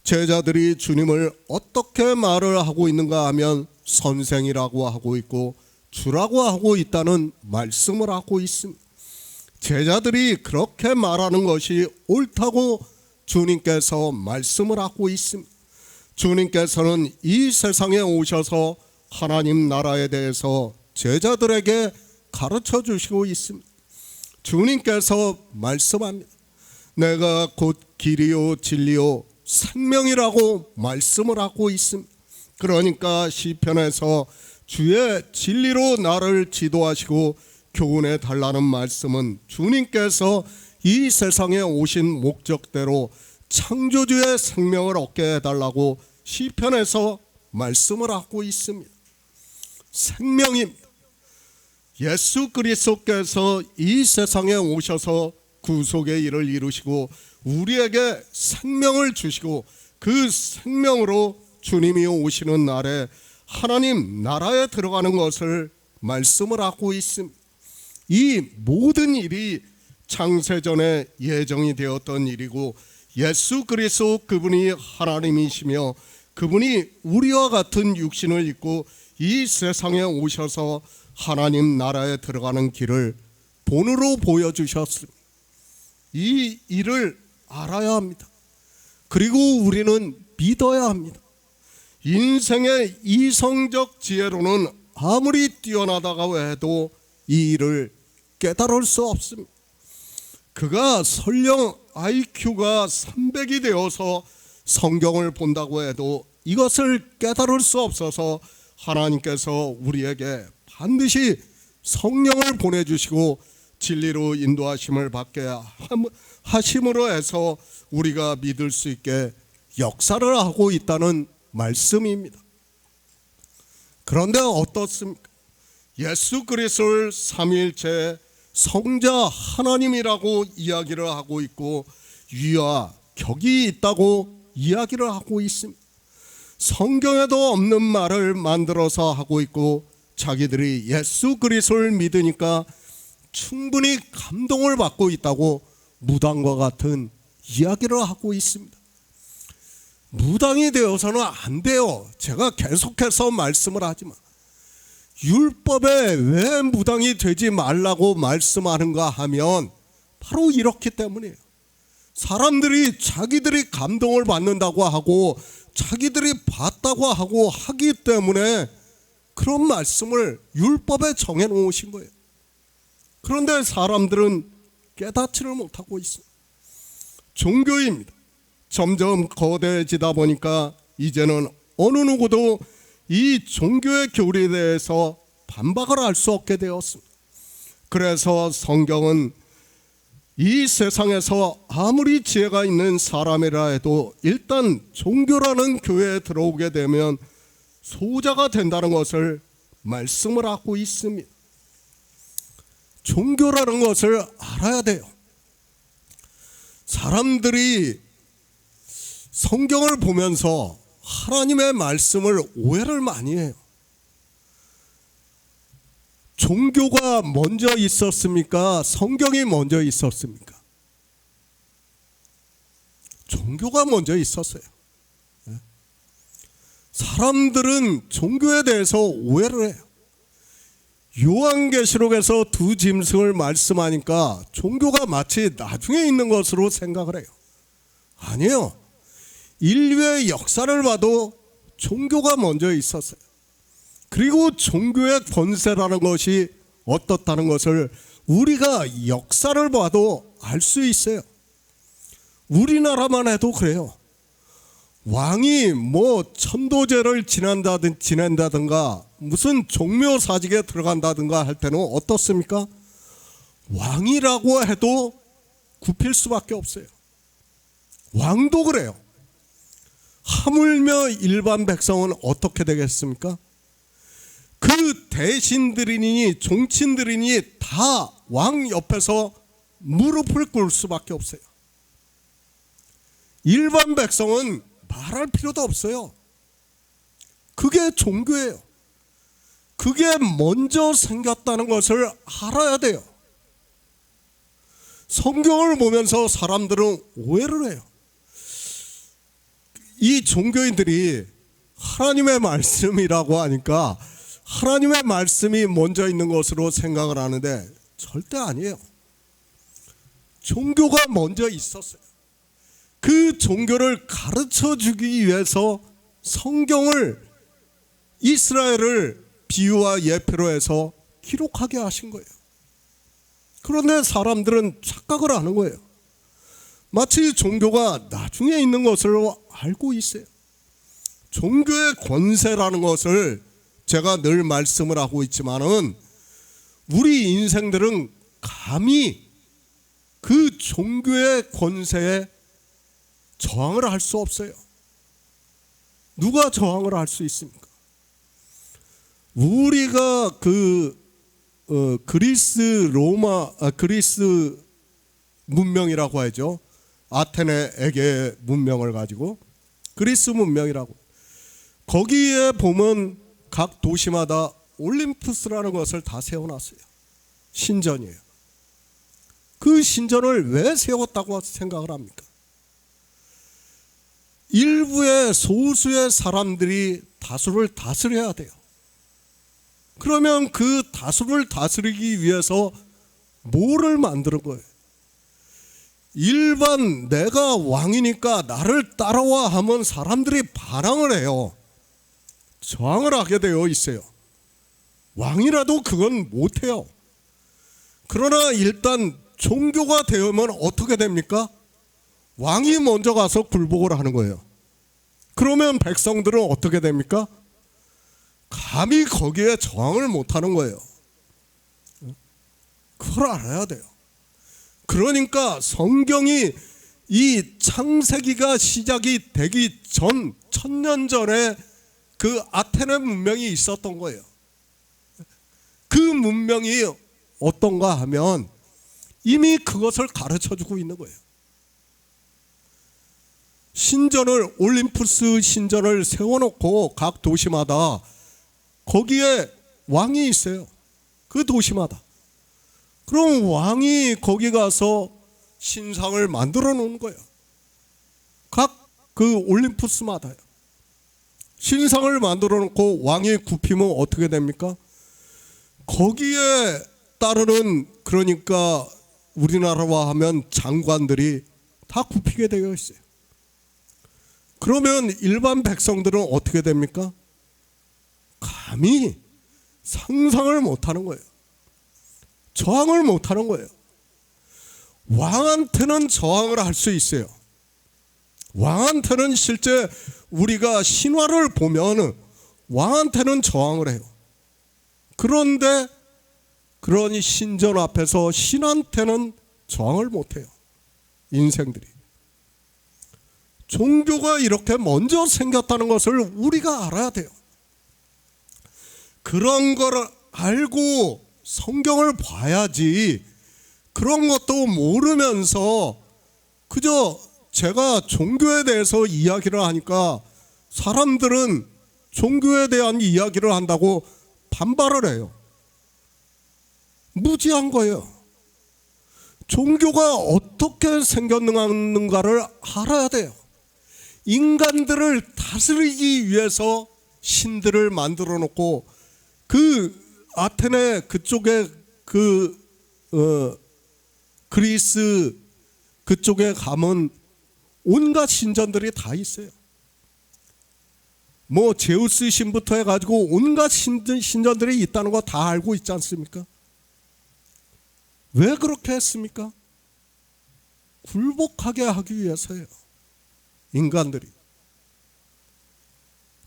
제자들이 주님을 어떻게 말을 하고 있는가 하면 선생이라고 하고 있고 주라고 하고 있다는 말씀을 하고 있습니다. 제자들이 그렇게 말하는 것이 옳다고 주님께서 말씀을 하고 있습니다. 주님께서는 이 세상에 오셔서 하나님 나라에 대해서 제자들에게 가르쳐 주시고 있습니다. 주님께서 말씀합니다. 내가 곧 길이요 진리요 생명이라고 말씀을 하고 있습니다. 그러니까 시편에서 주의 진리로 나를 지도하시고 교훈해 달라는 말씀은 주님께서 이 세상에 오신 목적대로 창조주의 생명을 얻게 해달라고 시편에서 말씀을 하고 있습니다. 생명입니다. 예수 그리스도께서 이 세상에 오셔서 구속의 일을 이루시고 우리에게 생명을 주시고 그 생명으로 주님이 오시는 날에 하나님 나라에 들어가는 것을 말씀을 하고 있습니다. 이 모든 일이 창세전에 예정이 되었던 일이고 예수 그리스도 그분이 하나님이시며 그분이 우리와 같은 육신을 입고 이 세상에 오셔서 하나님 나라에 들어가는 길을 본으로 보여주셨습니다. 이 일을 알아야 합니다. 그리고 우리는 믿어야 합니다. 인생의 이성적 지혜로는 아무리 뛰어나다고 해도 이 일을 깨달을 수 없습니다. 그가 설령 IQ가 300이 되어서 성경을 본다고 해도 이것을 깨달을 수 없어서 하나님께서 우리에게 반드시 성령을 보내주시고 진리로 인도하심을 받게 하심으로 해서 우리가 믿을 수 있게 역사를 하고 있다는 말씀입니다. 그런데 어떻습니까? 예수 그리스도를 삼위일체 성자 하나님이라고 이야기를 하고 있고 위와 격이 있다고 이야기를 하고 있습니다. 성경에도 없는 말을 만들어서 하고 있고 자기들이 예수 그리스도를 믿으니까 충분히 감동을 받고 있다고 무당과 같은 이야기를 하고 있습니다. 무당이 되어서는 안 돼요. 제가 계속해서 말씀을 하지만 율법에 왜 무당이 되지 말라고 말씀하는가 하면 바로 이렇기 때문이에요. 사람들이 자기들이 감동을 받는다고 하고 자기들이 봤다고 하고 하기 때문에 그런 말씀을 율법에 정해놓으신 거예요. 그런데 사람들은 깨닫지를 못하고 있어요. 종교입니다. 점점 거대해지다 보니까 이제는 어느 누구도 이 종교의 교리에 대해서 반박을 할 수 없게 되었습니다. 그래서 성경은 이 세상에서 아무리 지혜가 있는 사람이라 해도 일단 종교라는 교회에 들어오게 되면 소자가 된다는 것을 말씀을 하고 있습니다. 종교라는 것을 알아야 돼요. 사람들이 성경을 보면서 하나님의 말씀을 오해를 많이 해요. 종교가 먼저 있었습니까? 성경이 먼저 있었습니까? 종교가 먼저 있었어요. 사람들은 종교에 대해서 오해를 해요. 요한계시록에서 두 짐승을 말씀하니까 종교가 마치 나중에 있는 것으로 생각을 해요. 아니에요. 인류의 역사를 봐도 종교가 먼저 있었어요. 그리고 종교의 권세라는 것이 어떻다는 것을 우리가 역사를 봐도 알 수 있어요. 우리나라만 해도 그래요. 왕이 천도제를 지낸다든가 무슨 종묘사직에 들어간다든가 할 때는 어떻습니까? 왕이라고 해도 굽힐 수밖에 없어요. 왕도 그래요. 하물며 일반 백성은 어떻게 되겠습니까? 그 대신들이니 종친들이니 다 왕 옆에서 무릎을 꿇을 수밖에 없어요. 일반 백성은 말할 필요도 없어요. 그게 종교예요. 그게 먼저 생겼다는 것을 알아야 돼요. 성경을 보면서 사람들은 오해를 해요. 이 종교인들이 하나님의 말씀이라고 하니까 하나님의 말씀이 먼저 있는 것으로 생각을 하는데 절대 아니에요. 종교가 먼저 있었어요. 그 종교를 가르쳐 주기 위해서 성경을, 이스라엘을 비유와 예표로 해서 기록하게 하신 거예요. 그런데 사람들은 착각을 하는 거예요. 마치 종교가 나중에 있는 것으로 알고 있어요. 종교의 권세라는 것을 제가 늘 말씀을 하고 있지만은 우리 인생들은 감히 그 종교의 권세에 저항을 할 수 없어요. 누가 저항을 할 수 있습니까? 우리가 그리스 문명이라고 하죠. 아테네 에게 문명을 가지고 그리스 문명이라고. 거기에 보면 각 도시마다 올림푸스라는 것을 다 세워놨어요. 신전이에요. 그 신전을 왜 세웠다고 생각을 합니까? 일부의 소수의 사람들이 다수를 다스려야 돼요. 그러면 그 다수를 다스리기 위해서 뭐를 만드는 거예요? 일반 내가 왕이니까 나를 따라와 하면 사람들이 반항을 해요. 저항을 하게 되어 있어요. 왕이라도 그건 못해요. 그러나 일단 종교가 되면 어떻게 됩니까? 왕이 먼저 가서 굴복을 하는 거예요. 그러면 백성들은 어떻게 됩니까? 감히 거기에 저항을 못하는 거예요. 그걸 알아야 돼요. 그러니까 성경이 이 창세기가 시작이 되기 전 1000년 전에 그 아테네 문명이 있었던 거예요. 그 문명이 어떤가 하면 이미 그것을 가르쳐주고 있는 거예요. 신전을, 올림푸스 신전을 세워놓고 각 도시마다 거기에 왕이 있어요. 그 도시마다. 그럼 왕이 거기 가서 신상을 만들어 놓은 거예요. 각 그 올림푸스마다요. 신상을 만들어 놓고 왕이 굽히면 어떻게 됩니까? 거기에 따르는, 그러니까 우리나라와 하면 장관들이 다 굽히게 되어 있어요. 그러면 일반 백성들은 어떻게 됩니까? 감히 상상을 못하는 거예요. 저항을 못하는 거예요. 왕한테는 저항을 할 수 있어요. 왕한테는 실제 우리가 신화를 보면 왕한테는 저항을 해요. 그런데 그런 신전 앞에서 신한테는 저항을 못해요. 인생들이. 종교가 이렇게 먼저 생겼다는 것을 우리가 알아야 돼요. 그런 걸 알고 성경을 봐야지, 그런 것도 모르면서 그저 제가 종교에 대해서 이야기를 하니까 사람들은 종교에 대한 이야기를 한다고 반발을 해요. 무지한 거예요. 종교가 어떻게 생겼는가를 알아야 돼요. 인간들을 다스리기 위해서 신들을 만들어 놓고 그 아테네 그쪽에 그리스 그쪽에 가면 온갖 신전들이 다 있어요. 뭐 제우스 신부터 해가지고 온갖 신전들이 있다는 거 다 알고 있지 않습니까? 왜 그렇게 했습니까? 굴복하게 하기 위해서예요. 인간들이.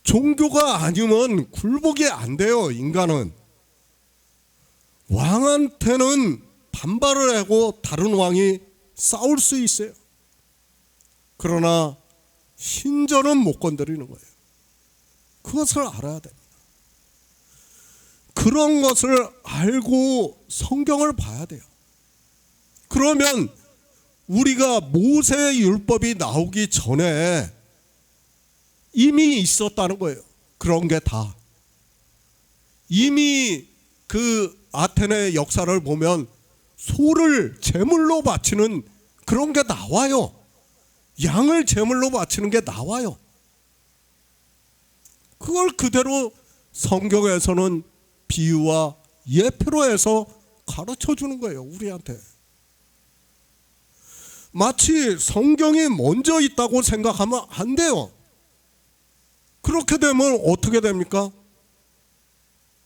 종교가 아니면 굴복이 안 돼요. 인간은. 왕한테는 반발을 하고 다른 왕이 싸울 수 있어요. 그러나 신전은 못 건드리는 거예요. 그것을 알아야 됩니다. 그런 것을 알고 성경을 봐야 돼요. 그러면 우리가 모세의 율법이 나오기 전에 이미 있었다는 거예요. 그런 게 다. 이미 그 아테네 역사를 보면 소를 제물로 바치는 그런 게 나와요. 양을 제물로 바치는 게 나와요. 그걸 그대로 성경에서는 비유와 예표로 해서 가르쳐 주는 거예요, 우리한테. 마치 성경이 먼저 있다고 생각하면 안 돼요. 그렇게 되면 어떻게 됩니까?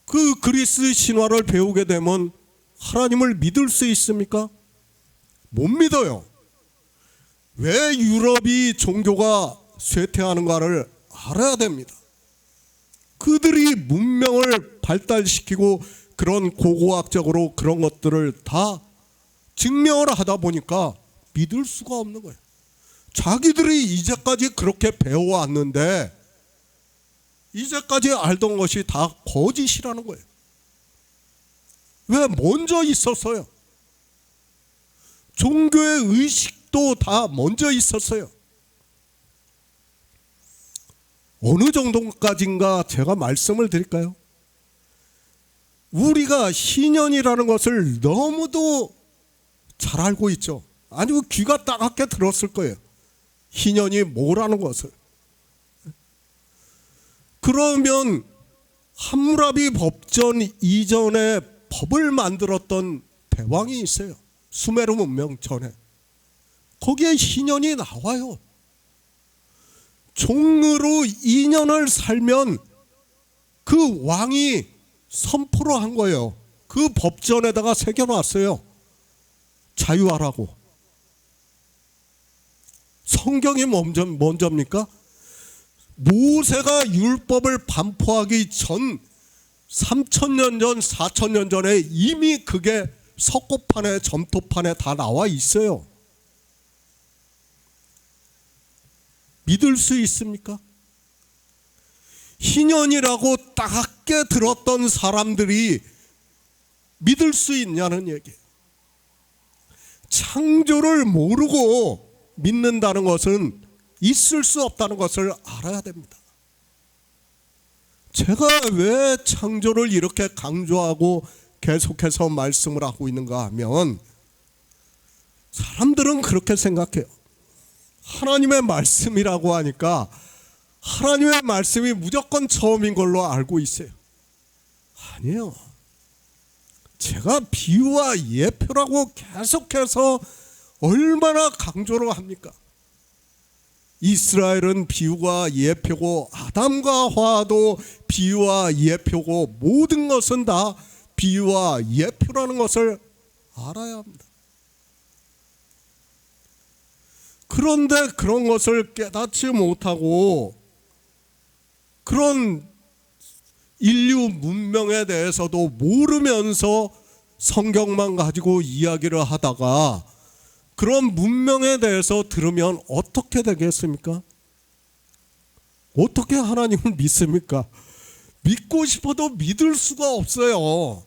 그 그리스 신화를 배우게 되면 하나님을 믿을 수 있습니까? 못 믿어요. 왜 유럽이 종교가 쇠퇴하는가를 알아야 됩니다. 그들이 문명을 발달시키고 그런 고고학적으로 그런 것들을 다 증명을 하다 보니까 믿을 수가 없는 거예요. 자기들이 이제까지 그렇게 배워왔는데 이제까지 알던 것이 다 거짓이라는 거예요. 왜? 먼저 있었어요. 종교의 의식도 다 먼저 있었어요. 어느 정도까지인가 제가 말씀을 드릴까요? 우리가 희년이라는 것을 너무도 잘 알고 있죠. 아니면 귀가 따갑게 들었을 거예요. 희년이 뭐라는 것을. 그러면 함무라비 법전 이전에 법을 만들었던 대왕이 있어요. 수메르 문명 전에. 거기에 희년이 나와요. 종으로 2년을 살면 그 왕이 선포를 한 거예요. 그 법전에다가 새겨놨어요. 자유하라고. 성경이 먼저입니까? 모세가 율법을 반포하기 전 3,000년 전, 4,000년 전에 이미 그게 석고판에, 점토판에 다 나와 있어요. 믿을 수 있습니까? 희년이라고 따갑게 들었던 사람들이 믿을 수 있냐는 얘기예요. 창조를 모르고 믿는다는 것은 있을 수 없다는 것을 알아야 됩니다. 제가 왜 창조를 이렇게 강조하고 계속해서 말씀을 하고 있는가 하면 사람들은 그렇게 생각해요. 하나님의 말씀이라고 하니까 하나님의 말씀이 무조건 처음인 걸로 알고 있어요. 아니에요. 제가 비유와 예표라고 계속해서 얼마나 강조를 합니까? 이스라엘은 비유가 예표고 아담과 하와도 비유와 예표고 모든 것은 다 비유와 예표라는 것을 알아야 합니다. 그런데 그런 것을 깨닫지 못하고 그런 인류 문명에 대해서도 모르면서 성경만 가지고 이야기를 하다가 그런 문명에 대해서 들으면 어떻게 되겠습니까? 어떻게 하나님을 믿습니까? 믿고 싶어도 믿을 수가 없어요.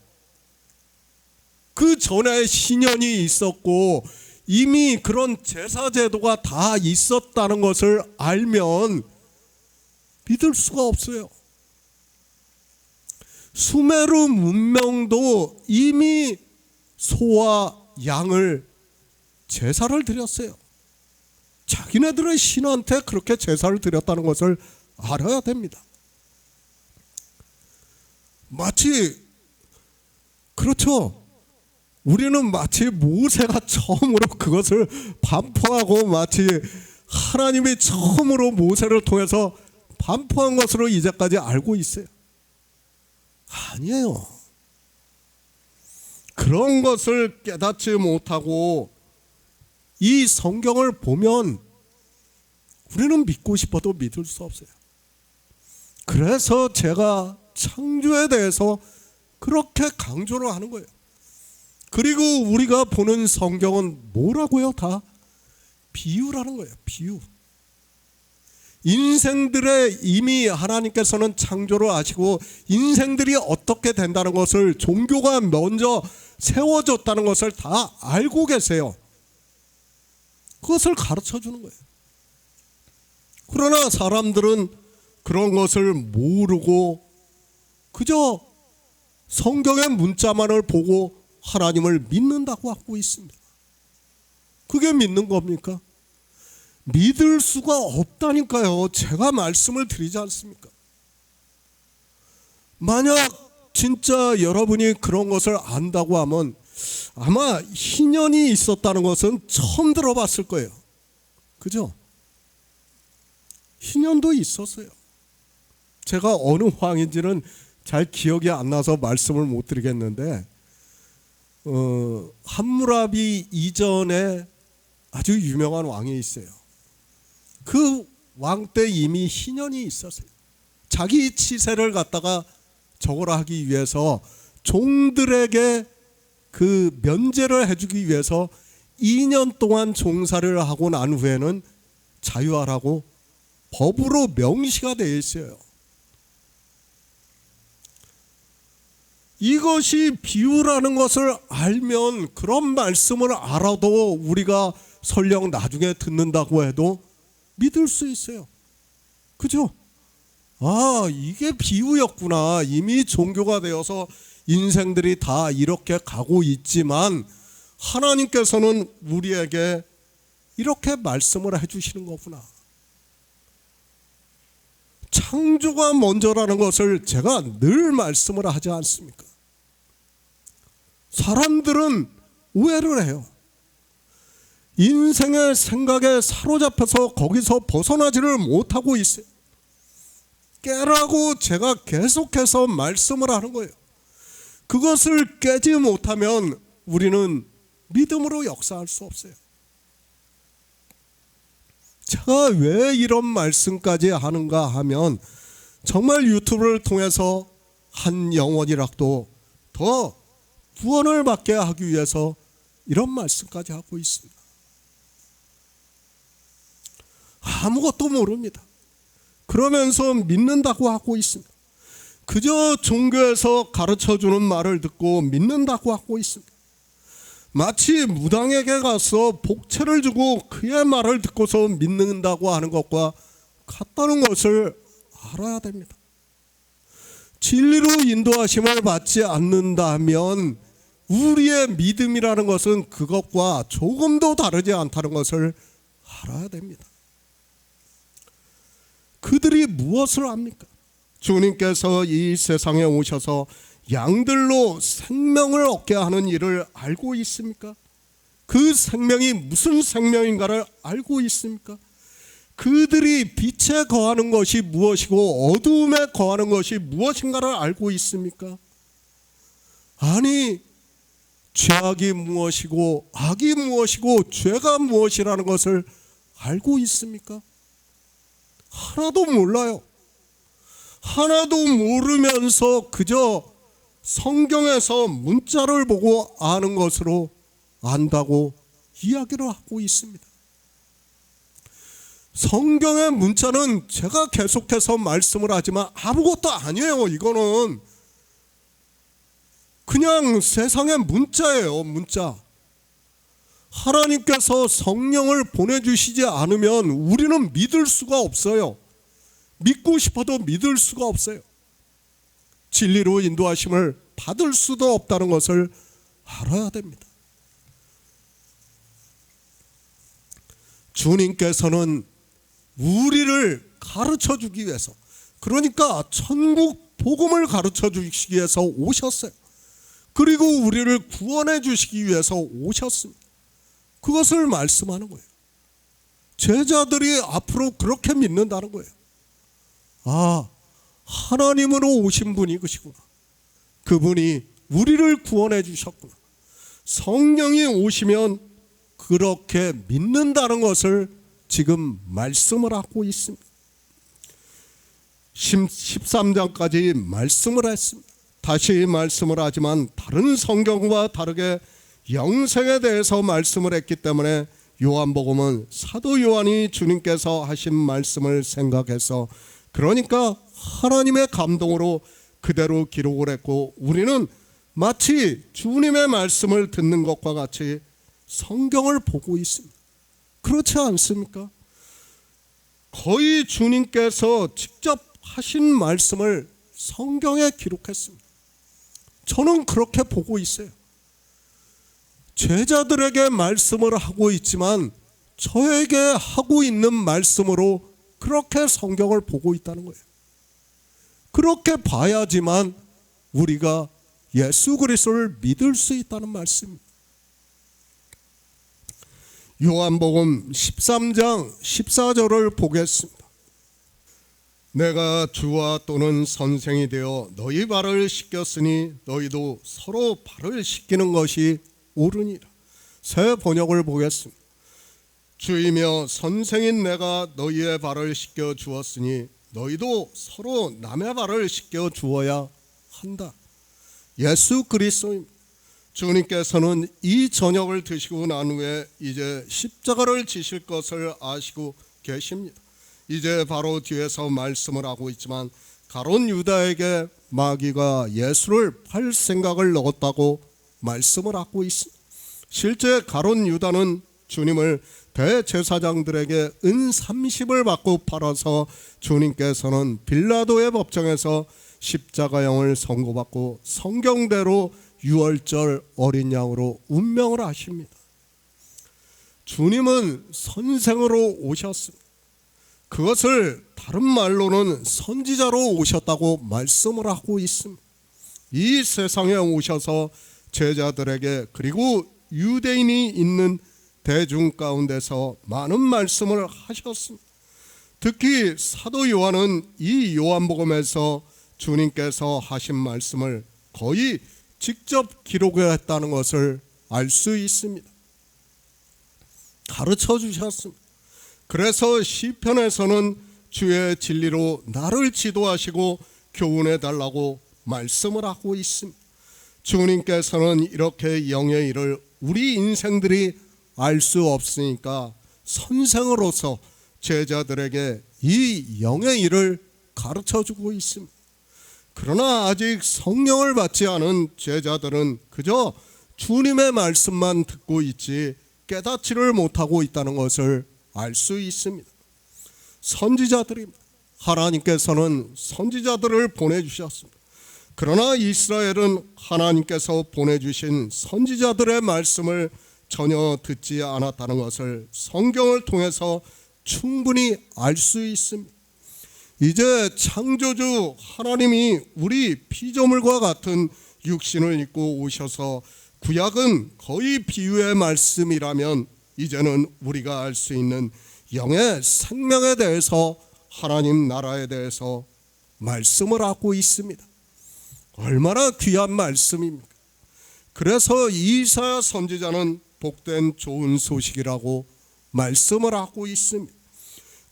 그 전에 신년이 있었고 이미 그런 제사제도가 다 있었다는 것을 알면 믿을 수가 없어요. 수메르 문명도 이미 소와 양을 제사를 드렸어요. 자기네들의 신한테 그렇게 제사를 드렸다는 것을 알아야 됩니다. 마치 그렇죠. 우리는 마치 모세가 처음으로 그것을 반포하고 마치 하나님이 처음으로 모세를 통해서 반포한 것으로 이제까지 알고 있어요. 아니에요. 그런 것을 깨닫지 못하고 이 성경을 보면 우리는 믿고 싶어도 믿을 수 없어요. 그래서 제가 창조에 대해서 그렇게 강조를 하는 거예요. 그리고 우리가 보는 성경은 뭐라고요? 다 비유라는 거예요. 비유. 인생들의 이미 하나님께서는 창조를 하시고 인생들이 어떻게 된다는 것을 종교가 먼저 세워줬다는 것을 다 알고 계세요. 그것을 가르쳐 주는 거예요. 그러나 사람들은 그런 것을 모르고 그저 성경의 문자만을 보고 하나님을 믿는다고 하고 있습니다. 그게 믿는 겁니까? 믿을 수가 없다니까요. 제가 말씀을 드리지 않습니까? 만약 진짜 여러분이 그런 것을 안다고 하면 아마 희년이 있었다는 것은 처음 들어봤을 거예요. 그죠? 희년도 있었어요. 제가 어느 왕인지는 잘 기억이 안 나서 말씀을 못 드리겠는데 함무라비 이전에 아주 유명한 왕이 있어요. 그 왕 때 이미 희년이 있었어요. 자기 치세를 갖다가 저거를 하기 위해서 종들에게 그 면제를 해주기 위해서 2년 동안 종사를 하고 난 후에는 자유하라고 법으로 명시가 되어 있어요. 이것이 비유라는 것을 알면 그런 말씀을 알아도 우리가 설령 나중에 듣는다고 해도 믿을 수 있어요. 그죠? 아, 이게 비유였구나. 이미 종교가 되어서 인생들이 다 이렇게 가고 있지만 하나님께서는 우리에게 이렇게 말씀을 해주시는 거구나. 창조가 먼저라는 것을 제가 늘 말씀을 하지 않습니까? 사람들은 오해를 해요. 인생의 생각에 사로잡혀서 거기서 벗어나지를 못하고 있어요. 깨라고 제가 계속해서 말씀을 하는 거예요. 그것을 깨지 못하면 우리는 믿음으로 역사할 수 없어요. 제가 왜 이런 말씀까지 하는가 하면 정말 유튜브를 통해서 한 영혼이라도 더 구원을 받게 하기 위해서 이런 말씀까지 하고 있습니다. 아무것도 모릅니다. 그러면서 믿는다고 하고 있습니다. 그저 종교에서 가르쳐주는 말을 듣고 믿는다고 하고 있습니다. 마치 무당에게 가서 복채를 주고 그의 말을 듣고서 믿는다고 하는 것과 같다는 것을 알아야 됩니다. 진리로 인도하심을 받지 않는다면 우리의 믿음이라는 것은 그것과 조금도 다르지 않다는 것을 알아야 됩니다. 그들이 무엇을 합니까? 주님께서 이 세상에 오셔서 양들로 생명을 얻게 하는 일을 알고 있습니까? 그 생명이 무슨 생명인가를 알고 있습니까? 그들이 빛에 거하는 것이 무엇이고 어두움에 거하는 것이 무엇인가를 알고 있습니까? 아니, 죄악이 무엇이고 악이 무엇이고 죄가 무엇이라는 것을 알고 있습니까? 하나도 몰라요. 하나도 모르면서 그저 성경에서 문자를 보고 아는 것으로 안다고 이야기를 하고 있습니다. 성경의 문자는 제가 계속해서 말씀을 하지만 아무것도 아니에요. 이거는 그냥 세상의 문자예요. 문자. 하나님께서 성령을 보내주시지 않으면 우리는 믿을 수가 없어요. 믿고 싶어도 믿을 수가 없어요. 진리로 인도하심을 받을 수도 없다는 것을 알아야 됩니다. 주님께서는 우리를 가르쳐 주기 위해서, 그러니까 천국 복음을 가르쳐 주시기 위해서 오셨어요. 그리고 우리를 구원해 주시기 위해서 오셨습니다. 그것을 말씀하는 거예요. 제자들이 앞으로 그렇게 믿는다는 거예요. 아, 하나님으로 오신 분이 그시구나. 그분이 우리를 구원해 주셨구나. 성령이 오시면 그렇게 믿는다는 것을 지금 말씀을 하고 있습니다. 13장까지 말씀을 했습니다. 다시 말씀을 하지만 다른 성경과 다르게 영생에 대해서 말씀을 했기 때문에 요한복음은 사도 요한이 주님께서 하신 말씀을 생각해서, 그러니까 하나님의 감동으로 그대로 기록을 했고, 우리는 마치 주님의 말씀을 듣는 것과 같이 성경을 보고 있습니다. 그렇지 않습니까? 거의 주님께서 직접 하신 말씀을 성경에 기록했습니다. 저는 그렇게 보고 있어요. 제자들에게 말씀을 하고 있지만 저에게 하고 있는 말씀으로 그렇게 성경을 보고 있다는 거예요. 그렇게 봐야지만 우리가 예수 그리스도를 믿을 수 있다는 말씀입니다. 요한복음 13장 14절을 보겠습니다. 내가 주와 또는 선생이 되어 너희 발을 씻겼으니 너희도 서로 발을 씻기는 것이 옳으니라. 새 번역을 보겠습니다. 주이며 선생인 내가 너희의 발을 씻겨 주었으니 너희도 서로 남의 발을 씻겨 주어야 한다. 예수 그리스도입니다. 주님께서는 이 저녁을 드시고 난 후에 이제 십자가를 지실 것을 아시고 계십니다. 이제 바로 뒤에서 말씀을 하고 있지만 가룟 유다에게 마귀가 예수를 팔 생각을 넣었다고 말씀을 하고 있습니다. 실제 가룟 유다는 주님을 대제사장들에게 은 30을 받고 팔아서 주님께서는 빌라도의 법정에서 십자가형을 선고받고 성경대로 유월절 어린 양으로 운명을 하십니다. 주님은 선생으로 오셨습니다. 그것을 다른 말로는 선지자로 오셨다고 말씀을 하고 있습니다. 이 세상에 오셔서 제자들에게 그리고 유대인이 있는 대중 가운데서 많은 말씀을 하셨습니다. 특히 사도 요한은 이 요한복음에서 주님께서 하신 말씀을 거의 직접 기록했다는 것을 알 수 있습니다. 가르쳐 주셨습니다. 그래서 시편에서는 주의 진리로 나를 지도하시고 교훈해 달라고 말씀을 하고 있습니다. 주님께서는 이렇게 영의 일을 우리 인생들이 알 수 없으니까 선생으로서 제자들에게 이 영의 일을 가르쳐 주고 있습니다. 그러나 아직 성령을 받지 않은 제자들은 그저 주님의 말씀만 듣고 있지 깨닫지를 못하고 있다는 것을 알 수 있습니다. 선지자들입니다. 하나님께서는 선지자들을 보내주셨습니다. 그러나 이스라엘은 하나님께서 보내주신 선지자들의 말씀을 전혀 듣지 않았다는 것을 성경을 통해서 충분히 알 수 있습니다. 이제 창조주 하나님이 우리 피조물과 같은 육신을 입고 오셔서 구약은 거의 비유의 말씀이라면 이제는 우리가 알 수 있는 영의 생명에 대해서 하나님 나라에 대해서 말씀을 하고 있습니다. 얼마나 귀한 말씀입니까? 그래서 이사야 선지자는 복된 좋은 소식이라고 말씀을 하고 있습니다.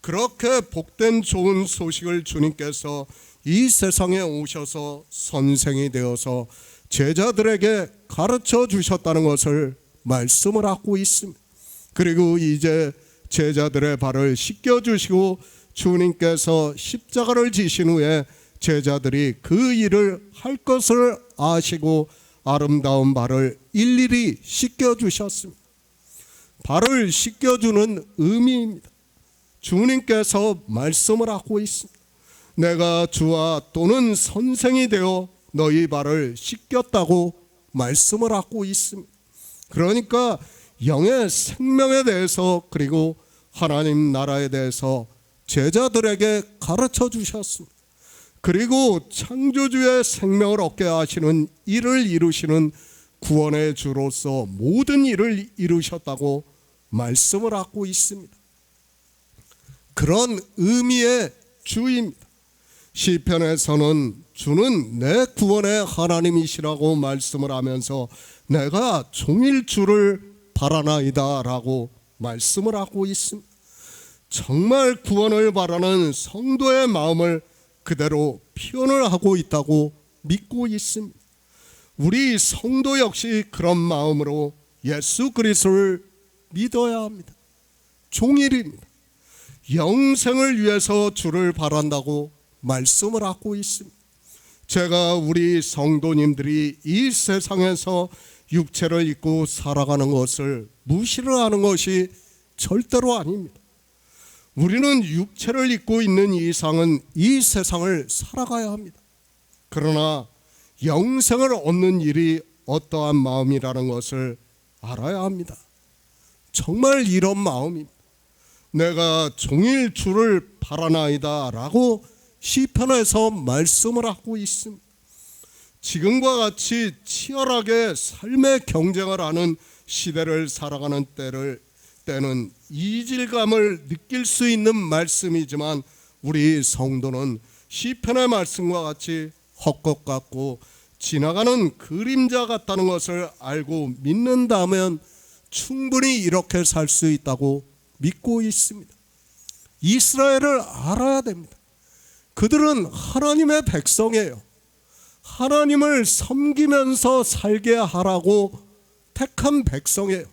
그렇게 복된 좋은 소식을 주님께서 이 세상에 오셔서 선생이 되어서 제자들에게 가르쳐 주셨다는 것을 말씀을 하고 있습니다. 그리고 이제 제자들의 발을 씻겨 주시고 주님께서 십자가를 지신 후에 제자들이 그 일을 할 것을 아시고 아름다운 발을 일일이 씻겨 주셨습니다. 발을 씻겨 주는 의미입니다. 주님께서 말씀을 하고 있습니다. 내가 주와 또는 선생이 되어 너희 발을 씻겼다고 말씀을 하고 있습니다. 그러니까 영의 생명에 대해서 그리고 하나님 나라에 대해서 제자들에게 가르쳐 주셨습니다. 그리고 창조주의 생명을 얻게 하시는 일을 이루시는 구원의 주로서 모든 일을 이루셨다고 말씀을 하고 있습니다. 그런 의미의 주입니다. 시편에서는 주는 내 구원의 하나님이시라고 말씀을 하면서 내가 종일 주를 바라나이다 라고 말씀을 하고 있습니다. 정말 구원을 바라는 성도의 마음을 그대로 표현을 하고 있다고 믿고 있습니다. 우리 성도 역시 그런 마음으로 예수 그리스도를 믿어야 합니다. 종일입니다. 영생을 위해서 주를 바란다고 말씀을 하고 있습니다. 제가 우리 성도님들이 이 세상에서 육체를 입고 살아가는 것을 무시를 하는 것이 절대로 아닙니다. 우리는 육체를 입고 있는 이상은 이 세상을 살아가야 합니다. 그러나 영생을 얻는 일이 어떠한 마음이라는 것을 알아야 합니다. 정말 이런 마음입니다. 내가 종일 주를 바라나이다 라고 시편에서 말씀을 하고 있습니다. 지금과 같이 치열하게 삶의 경쟁을 하는 시대를 살아가는 때는 이질감을 느낄 수 있는 말씀이지만 우리 성도는 시편의 말씀과 같이 헛것 같고 지나가는 그림자 같다는 것을 알고 믿는다면 충분히 이렇게 살 수 있다고 믿고 있습니다. 이스라엘을 알아야 됩니다. 그들은 하나님의 백성이에요. 하나님을 섬기면서 살게 하라고 택한 백성이에요.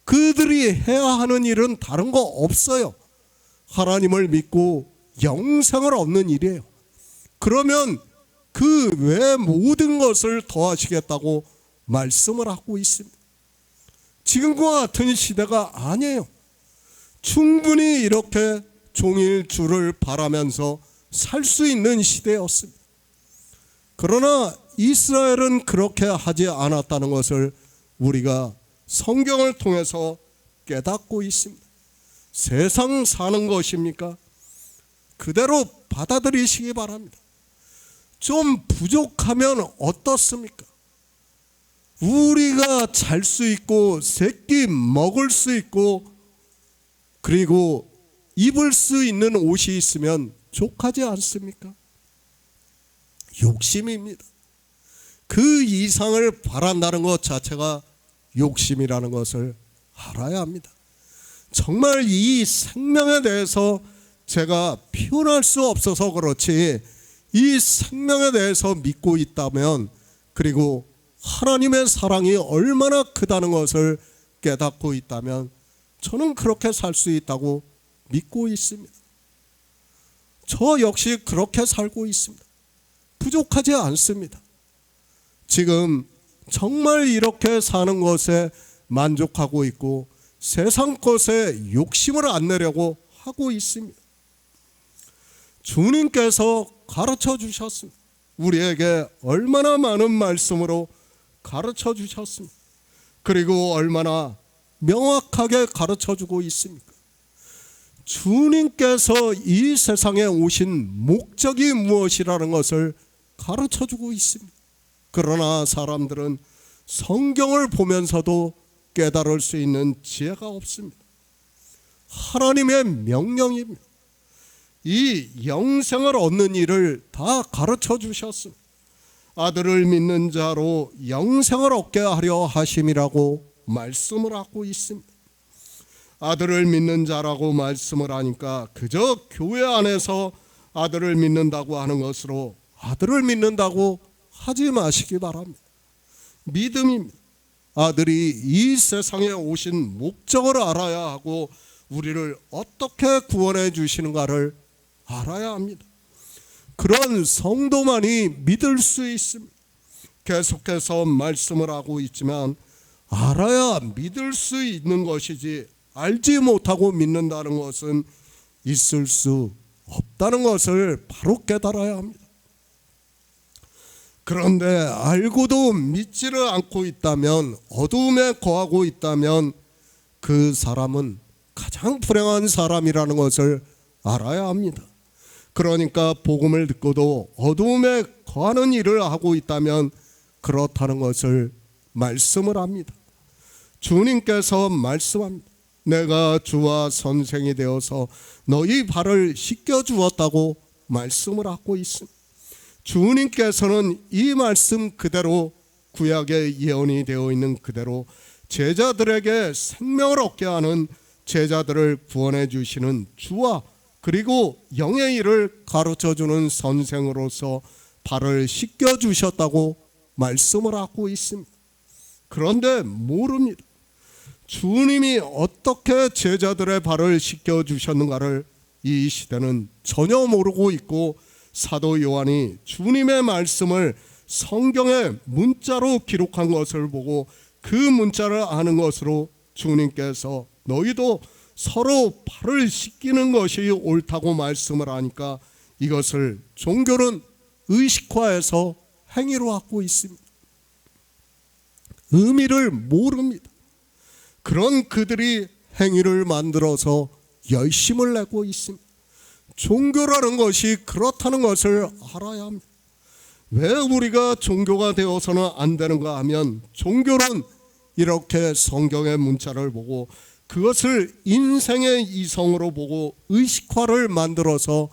그들이 해야 하는 일은 다른 거 없어요. 하나님을 믿고 영생을 얻는 일이에요. 그러면 그 외 모든 것을 더하시겠다고 말씀을 하고 있습니다. 지금과 같은 시대가 아니에요. 충분히 이렇게 종일 주를 바라면서 살 수 있는 시대였습니다. 그러나 이스라엘은 그렇게 하지 않았다는 것을 우리가 성경을 통해서 깨닫고 있습니다. 세상 사는 것입니까? 그대로 받아들이시기 바랍니다. 좀 부족하면 어떻습니까? 우리가 잘 수 있고 새끼 먹을 수 있고 그리고 입을 수 있는 옷이 있으면 족하지 않습니까? 욕심입니다. 그 이상을 바란다는 것 자체가 욕심이라는 것을 알아야 합니다. 정말 이 생명에 대해서 제가 표현할 수 없어서 그렇지 이 생명에 대해서 믿고 있다면 그리고 하나님의 사랑이 얼마나 크다는 것을 깨닫고 있다면 저는 그렇게 살 수 있다고 믿고 있습니다. 저 역시 그렇게 살고 있습니다. 부족하지 않습니다. 지금 정말 이렇게 사는 것에 만족하고 있고 세상 것에 욕심을 안 내려고 하고 있습니다. 주님께서 가르쳐 주셨습니다. 우리에게 얼마나 많은 말씀으로 가르쳐 주셨습니다. 그리고 얼마나 명확하게 가르쳐 주고 있습니까? 주님께서 이 세상에 오신 목적이 무엇이라는 것을 가르쳐 주고 있습니다. 그러나 사람들은 성경을 보면서도 깨달을 수 있는 지혜가 없습니다. 하나님의 명령입니다. 이 영생을 얻는 일을 다 가르쳐 주셨습니다. 아들을 믿는 자로 영생을 얻게 하려 하심이라고 말씀을 하고 있습니다. 아들을 믿는 자라고 말씀을 하니까 그저 교회 안에서 아들을 믿는다고 하는 것으로 아들을 믿는다고 하지 마시기 바랍니다. 믿음입니다. 아들이 이 세상에 오신 목적을 알아야 하고 우리를 어떻게 구원해 주시는가를 알아야 합니다. 그런 성도만이 믿을 수 있습니다. 계속해서 말씀을 하고 있지만 알아야 믿을 수 있는 것이지 알지 못하고 믿는다는 것은 있을 수 없다는 것을 바로 깨달아야 합니다. 그런데 알고도 믿지를 않고 있다면 어두움에 거하고 있다면 그 사람은 가장 불행한 사람이라는 것을 알아야 합니다. 그러니까 복음을 듣고도 어두움에 거하는 일을 하고 있다면 그렇다는 것을 말씀을 합니다. 주님께서 말씀합니다. 내가 주와 선생이 되어서 너희 발을 씻겨 주었다고 말씀을 하고 있습니다. 주님께서는 이 말씀 그대로 구약에 예언이 되어 있는 그대로 제자들에게 생명을 얻게 하는 제자들을 구원해 주시는 주와 그리고 영의 일을 가르쳐주는 선생으로서 발을 씻겨 주셨다고 말씀을 하고 있습니다. 그런데 모릅니다. 주님이 어떻게 제자들의 발을 씻겨 주셨는가를 이 시대는 전혀 모르고 있고 사도 요한이 주님의 말씀을 성경에 문자로 기록한 것을 보고 그 문자를 아는 것으로 주님께서 너희도 서로 발을 씻기는 것이 옳다고 말씀을 하니까 이것을 종교는 의식화해서 행위로 하고 있습니다. 의미를 모릅니다. 그런 그들이 행위를 만들어서 열심을 내고 있습니다. 종교라는 것이 그렇다는 것을 알아야 합니다. 왜 우리가 종교가 되어서는 안 되는가 하면, 종교는 이렇게 성경의 문자를 보고 그것을 인생의 이성으로 보고 의식화를 만들어서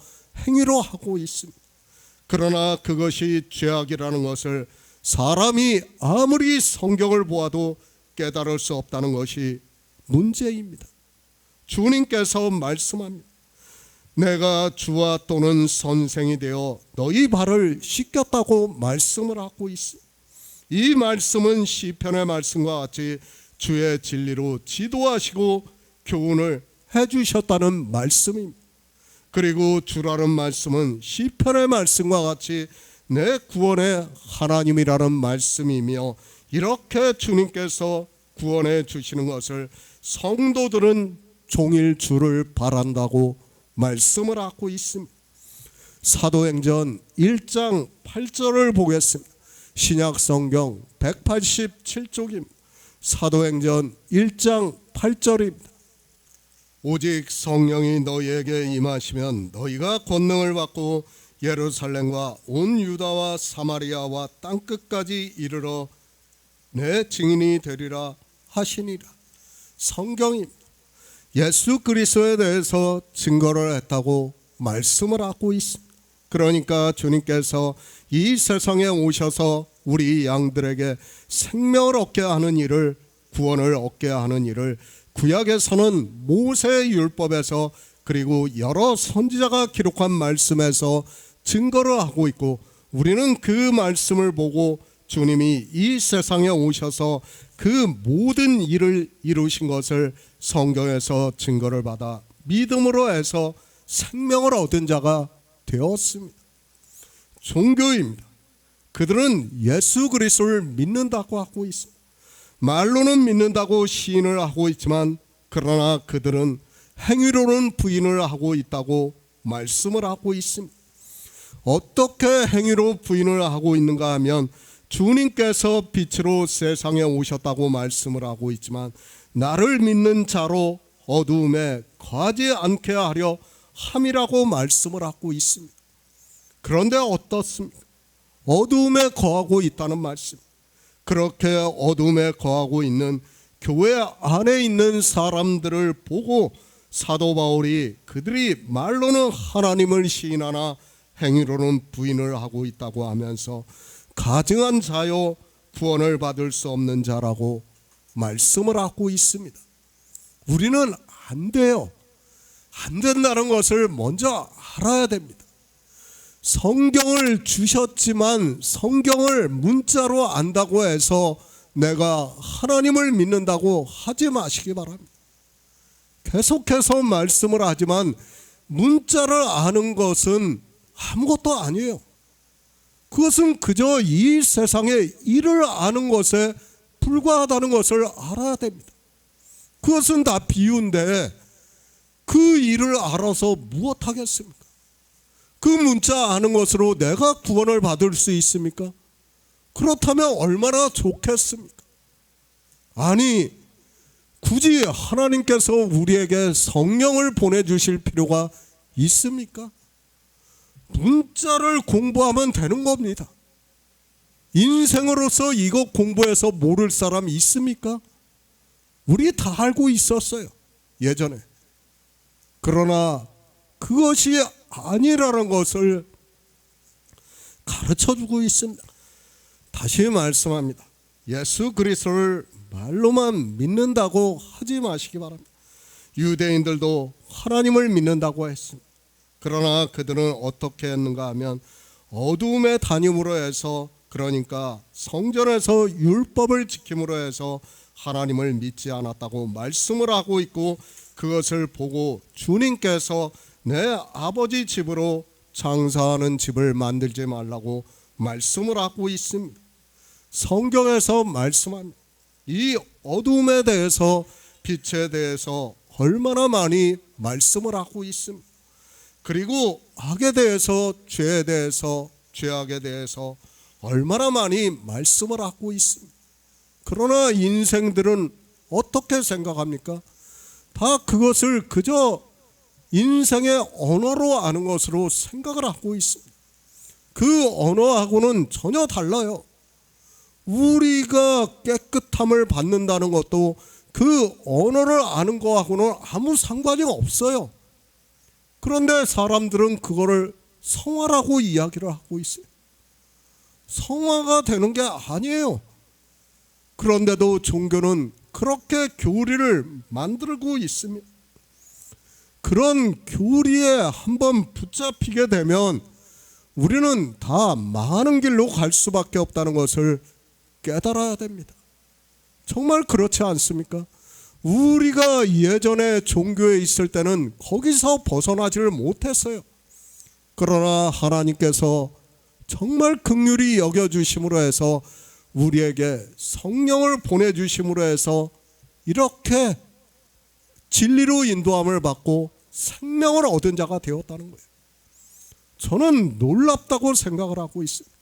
행위로 하고 있습니다. 그러나 그것이 죄악이라는 것을 사람이 아무리 성경을 보아도 깨달을 수 없다는 것이 문제입니다. 주님께서 말씀합니다. 내가 주와 또는 선생이 되어 너희 발을 씻겼다고 말씀을 하고 있습니다. 이 말씀은 시편의 말씀과 같이 주의 진리로 지도하시고 교훈을 해주셨다는 말씀입니다. 그리고 주라는 말씀은 시편의 말씀과 같이 내 구원의 하나님이라는 말씀이며, 이렇게 주님께서 구원해 주시는 것을 성도들은 종일 주를 바란다고 말씀을 하고 있습니다. 사도행전 1장 8절을 보겠습니다. 신약성경 187쪽입니다. 사도행전 1장 8절입니다. 오직 성령이 너희에게 임하시면 너희가 권능을 받고 예루살렘과 온 유다와 사마리아와 땅끝까지 이르러 내 증인이 되리라 하시니라. 성경입니다. 예수 그리스도에 대해서 증거를 했다고 말씀을 하고 있습니다. 그러니까 주님께서 이 세상에 오셔서 우리 양들에게 생명을 얻게 하는 일을, 구원을 얻게 하는 일을 구약에서는 모세의 율법에서 그리고 여러 선지자가 기록한 말씀에서 증거를 하고 있고, 우리는 그 말씀을 보고 주님이 이 세상에 오셔서 그 모든 일을 이루신 것을 성경에서 증거를 받아 믿음으로 해서 생명을 얻은 자가 되었습니다. 종교입니다. 그들은 예수 그리스도를 믿는다고 하고 있습니다. 말로는 믿는다고 시인을 하고 있지만, 그러나 그들은 행위로는 부인을 하고 있다고 말씀을 하고 있습니다. 어떻게 행위로 부인을 하고 있는가 하면, 주님께서 빛으로 세상에 오셨다고 말씀을 하고 있지만 나를 믿는 자로 어두움에 거하지 않게 하려 함이라고 말씀을 하고 있습니다. 그런데 어떻습니까? 어두움에 거하고 있다는 말씀. 그렇게 어두움에 거하고 있는 교회 안에 있는 사람들을 보고 사도 바울이 그들이 말로는 하나님을 시인하나 행위로는 부인을 하고 있다고 하면서 가증한 자요 구원을 받을 수 없는 자라고 말씀을 하고 있습니다. 우리는 안 돼요. 안 된다는 것을 먼저 알아야 됩니다. 성경을 주셨지만 성경을 문자로 안다고 해서 내가 하나님을 믿는다고 하지 마시기 바랍니다. 계속해서 말씀을 하지만 문자를 아는 것은 아무것도 아니에요. 그것은 그저 이 세상의 일을 아는 것에 불과하다는 것을 알아야 됩니다. 그것은 다 비유인데 그 일을 알아서 무엇하겠습니까? 그 문자 아는 것으로 내가 구원을 받을 수 있습니까? 그렇다면 얼마나 좋겠습니까? 아니, 굳이 하나님께서 우리에게 성령을 보내주실 필요가 있습니까? 문자를 공부하면 되는 겁니다. 인생으로서 이거 공부해서 모를 사람 있습니까? 우리 다 알고 있었어요, 예전에. 그러나 그것이 아니라는 것을 가르쳐주고 있습니다. 다시 말씀합니다. 예수 그리스도를 말로만 믿는다고 하지 마시기 바랍니다. 유대인들도 하나님을 믿는다고 했습니다. 그러나 그들은 어떻게 했는가 하면 어두움에 다님으로 해서, 그러니까 성전에서 율법을 지킴으로 해서 하나님을 믿지 않았다고 말씀을 하고 있고, 그것을 보고 주님께서 내 아버지 집으로 장사하는 집을 만들지 말라고 말씀을 하고 있습니다. 성경에서 말씀합니다. 이 어두움에 대해서, 빛에 대해서 얼마나 많이 말씀을 하고 있습니다. 그리고 악에 대해서, 죄에 대해서, 죄악에 대해서 얼마나 많이 말씀을 하고 있습니다. 그러나 인생들은 어떻게 생각합니까? 다 그것을 그저 인생의 언어로 아는 것으로 생각을 하고 있습니다. 그 언어하고는 전혀 달라요. 우리가 깨끗함을 받는다는 것도 그 언어를 아는 것하고는 아무 상관이 없어요. 그런데 사람들은 그거를 성화라고 이야기를 하고 있어요. 성화가 되는 게 아니에요. 그런데도 종교는 그렇게 교리를 만들고 있습니다. 그런 교리에 한번 붙잡히게 되면 우리는 다 망하는 길로 갈 수밖에 없다는 것을 깨달아야 됩니다. 정말 그렇지 않습니까? 우리가 예전에 종교에 있을 때는 거기서 벗어나지를 못했어요. 그러나 하나님께서 정말 긍휼히 여겨주심으로 해서 우리에게 성령을 보내주심으로 해서 이렇게 진리로 인도함을 받고 생명을 얻은 자가 되었다는 거예요. 저는 놀랍다고 생각을 하고 있습니다.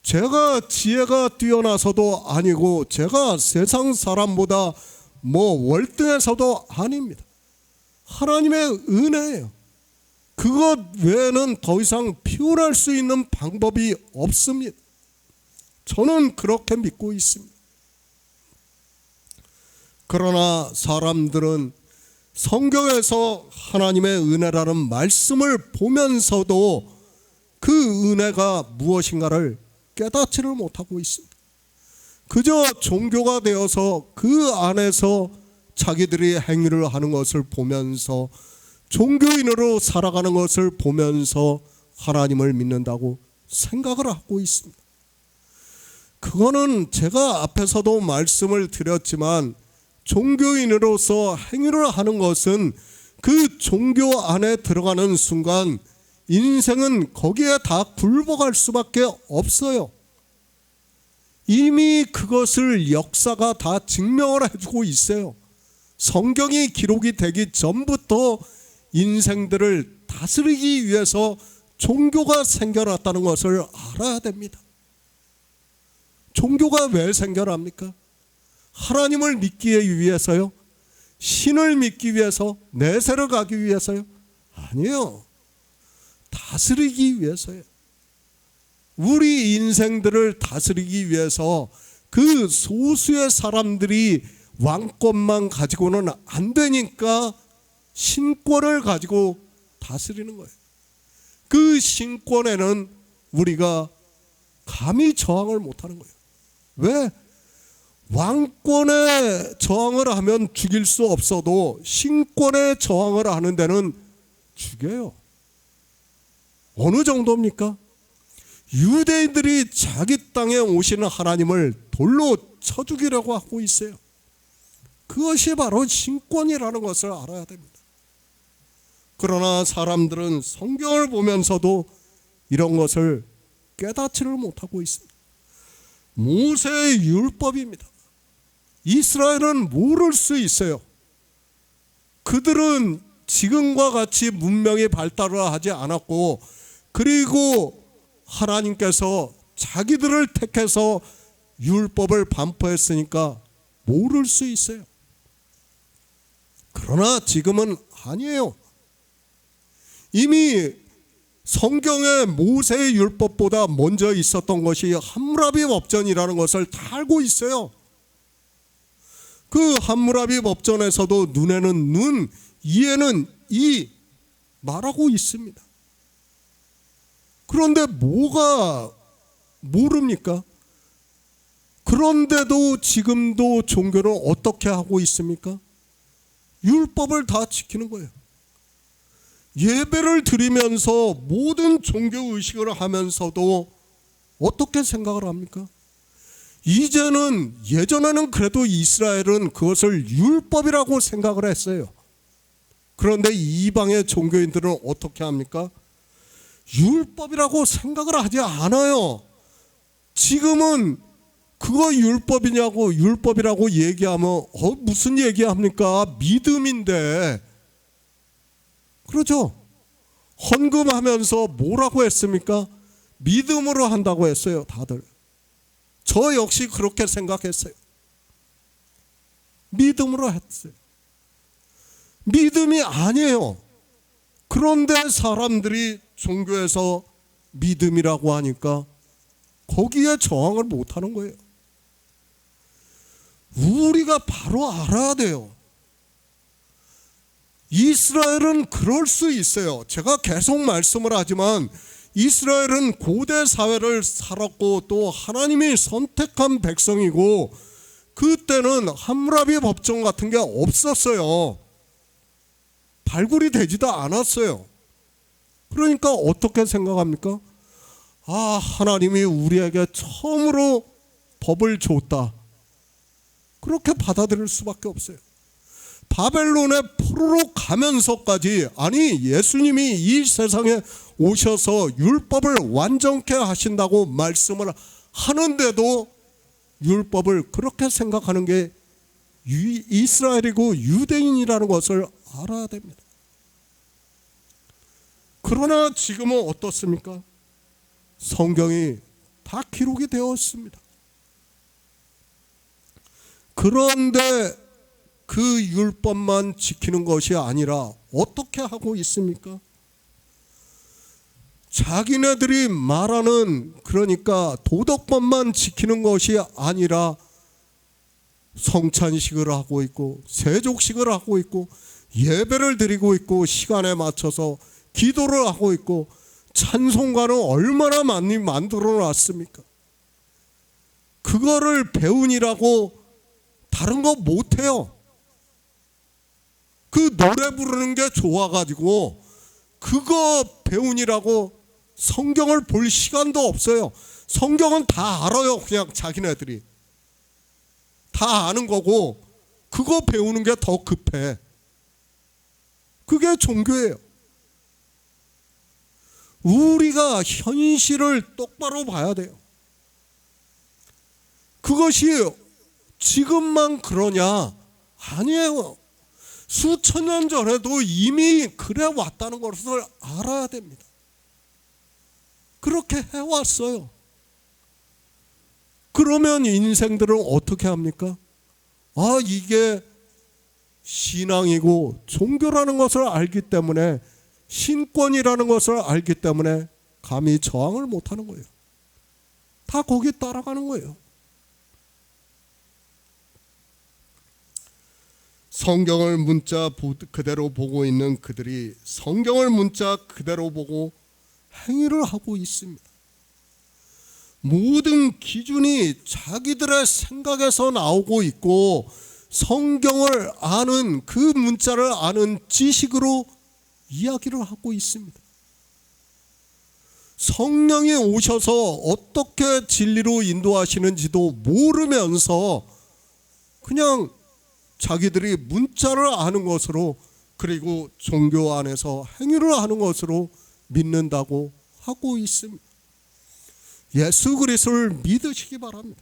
제가 지혜가 뛰어나서도 아니고 제가 세상 사람보다 월등해서도 아닙니다. 하나님의 은혜예요. 그것 외에는 더 이상 표현할 수 있는 방법이 없습니다. 저는 그렇게 믿고 있습니다. 그러나 사람들은 성경에서 하나님의 은혜라는 말씀을 보면서도 그 은혜가 무엇인가를 깨닫지를 못하고 있습니다. 그저 종교가 되어서 그 안에서 자기들이 행위를 하는 것을 보면서 종교인으로 살아가는 것을 보면서 하나님을 믿는다고 생각을 하고 있습니다. 그거는 제가 앞에서도 말씀을 드렸지만 종교인으로서 행위를 하는 것은 그 종교 안에 들어가는 순간 인생은 거기에 다 굴복할 수밖에 없어요. 이미 그것을 역사가 다 증명을 해주고 있어요. 성경이 기록이 되기 전부터 인생들을 다스리기 위해서 종교가 생겨났다는 것을 알아야 됩니다. 종교가 왜 생겨납니까? 하나님을 믿기 위해서요? 신을 믿기 위해서? 내세를 가기 위해서요? 아니요. 다스리기 위해서요. 우리 인생들을 다스리기 위해서 그 소수의 사람들이 왕권만 가지고는 안 되니까 신권을 가지고 다스리는 거예요. 그 신권에는 우리가 감히 저항을 못하는 거예요. 왜? 왕권에 저항을 하면 죽일 수 없어도 신권에 저항을 하는 데는 죽여요. 어느 정도입니까? 유대인들이 자기 땅에 오시는 하나님을 돌로 쳐 죽이려고 하고 있어요. 그것이 바로 신권이라는 것을 알아야 됩니다. 그러나 사람들은 성경을 보면서도 이런 것을 깨닫지를 못하고 있습니다. 모세의 율법입니다. 이스라엘은 모를 수 있어요. 그들은 지금과 같이 문명이 발달을 하지 않았고, 그리고 하나님께서 자기들을 택해서 율법을 반포했으니까 모를 수 있어요. 그러나 지금은 아니에요. 이미 성경에 모세의 율법보다 먼저 있었던 것이 함무라비 법전이라는 것을 다 알고 있어요. 그 함무라비 법전에서도 눈에는 눈, 이에는 이 말하고 있습니다. 그런데 뭐가 모릅니까? 그런데도 지금도 종교를 어떻게 하고 있습니까? 율법을 다 지키는 거예요. 예배를 드리면서 모든 종교의식을 하면서도 어떻게 생각을 합니까? 이제는, 예전에는 그래도 이스라엘은 그것을 율법이라고 생각을 했어요. 그런데 이방의 종교인들은 어떻게 합니까? 율법이라고 생각을 하지 않아요. 지금은 그거 율법이라고 얘기하면 무슨 얘기합니까? 믿음인데. 그렇죠? 헌금하면서 뭐라고 했습니까? 믿음으로 한다고 했어요, 다들. 저 역시 그렇게 생각했어요. 믿음으로 했어요. 믿음이 아니에요. 그런데 사람들이 종교에서 믿음이라고 하니까 거기에 저항을 못하는 거예요. 우리가 바로 알아야 돼요. 이스라엘은 그럴 수 있어요. 제가 계속 말씀을 하지만 이스라엘은 고대 사회를 살았고 또 하나님이 선택한 백성이고 그때는 함무라비 법정 같은 게 없었어요. 발굴이 되지도 않았어요. 그러니까 어떻게 생각합니까? 아, 하나님이 우리에게 처음으로 법을 줬다. 그렇게 받아들일 수밖에 없어요. 바벨론에 포로로 가면서까지, 아니 예수님이 이 세상에 오셔서 율법을 완전케 하신다고 말씀을 하는데도 율법을 그렇게 생각하는 게 이스라엘이고 유대인이라는 것을 알아야 됩니다. 그러나 지금은 어떻습니까? 성경이 다 기록이 되었습니다. 그런데 그 율법만 지키는 것이 아니라 어떻게 하고 있습니까? 자기네들이 말하는, 그러니까 도덕법만 지키는 것이 아니라 성찬식을 하고 있고 세족식을 하고 있고 예배를 드리고 있고 시간에 맞춰서 기도를 하고 있고 찬송가는 얼마나 많이 만들어 놨습니까? 그거를 배우니라고 다른 거 못해요. 그 노래 부르는 게 좋아가지고 그거 배우니라고 성경을 볼 시간도 없어요. 성경은 다 알아요. 그냥 자기네들이 다 아는 거고 그거 배우는 게 더 급해. 그게 종교예요. 우리가 현실을 똑바로 봐야 돼요. 그것이 지금만 그러냐? 아니에요. 수천 년 전에도 이미 그래 왔다는 것을 알아야 됩니다. 그렇게 해왔어요. 그러면 인생들은 어떻게 합니까? 아, 이게 신앙이고 종교라는 것을 알기 때문에, 신권이라는 것을 알기 때문에 감히 저항을 못하는 거예요. 다 거기 따라가는 거예요. 성경을 문자 그대로 보고 있는 그들이 성경을 문자 그대로 보고 행위를 하고 있습니다. 모든 기준이 자기들의 생각에서 나오고 있고 성경을 아는, 그 문자를 아는 지식으로 이야기를 하고 있습니다. 성령이 오셔서 어떻게 진리로 인도하시는지도 모르면서 그냥 자기들이 문자를 아는 것으로, 그리고 종교 안에서 행위를 하는 것으로 믿는다고 하고 있습니다. 예수 그리스도를 믿으시기 바랍니다.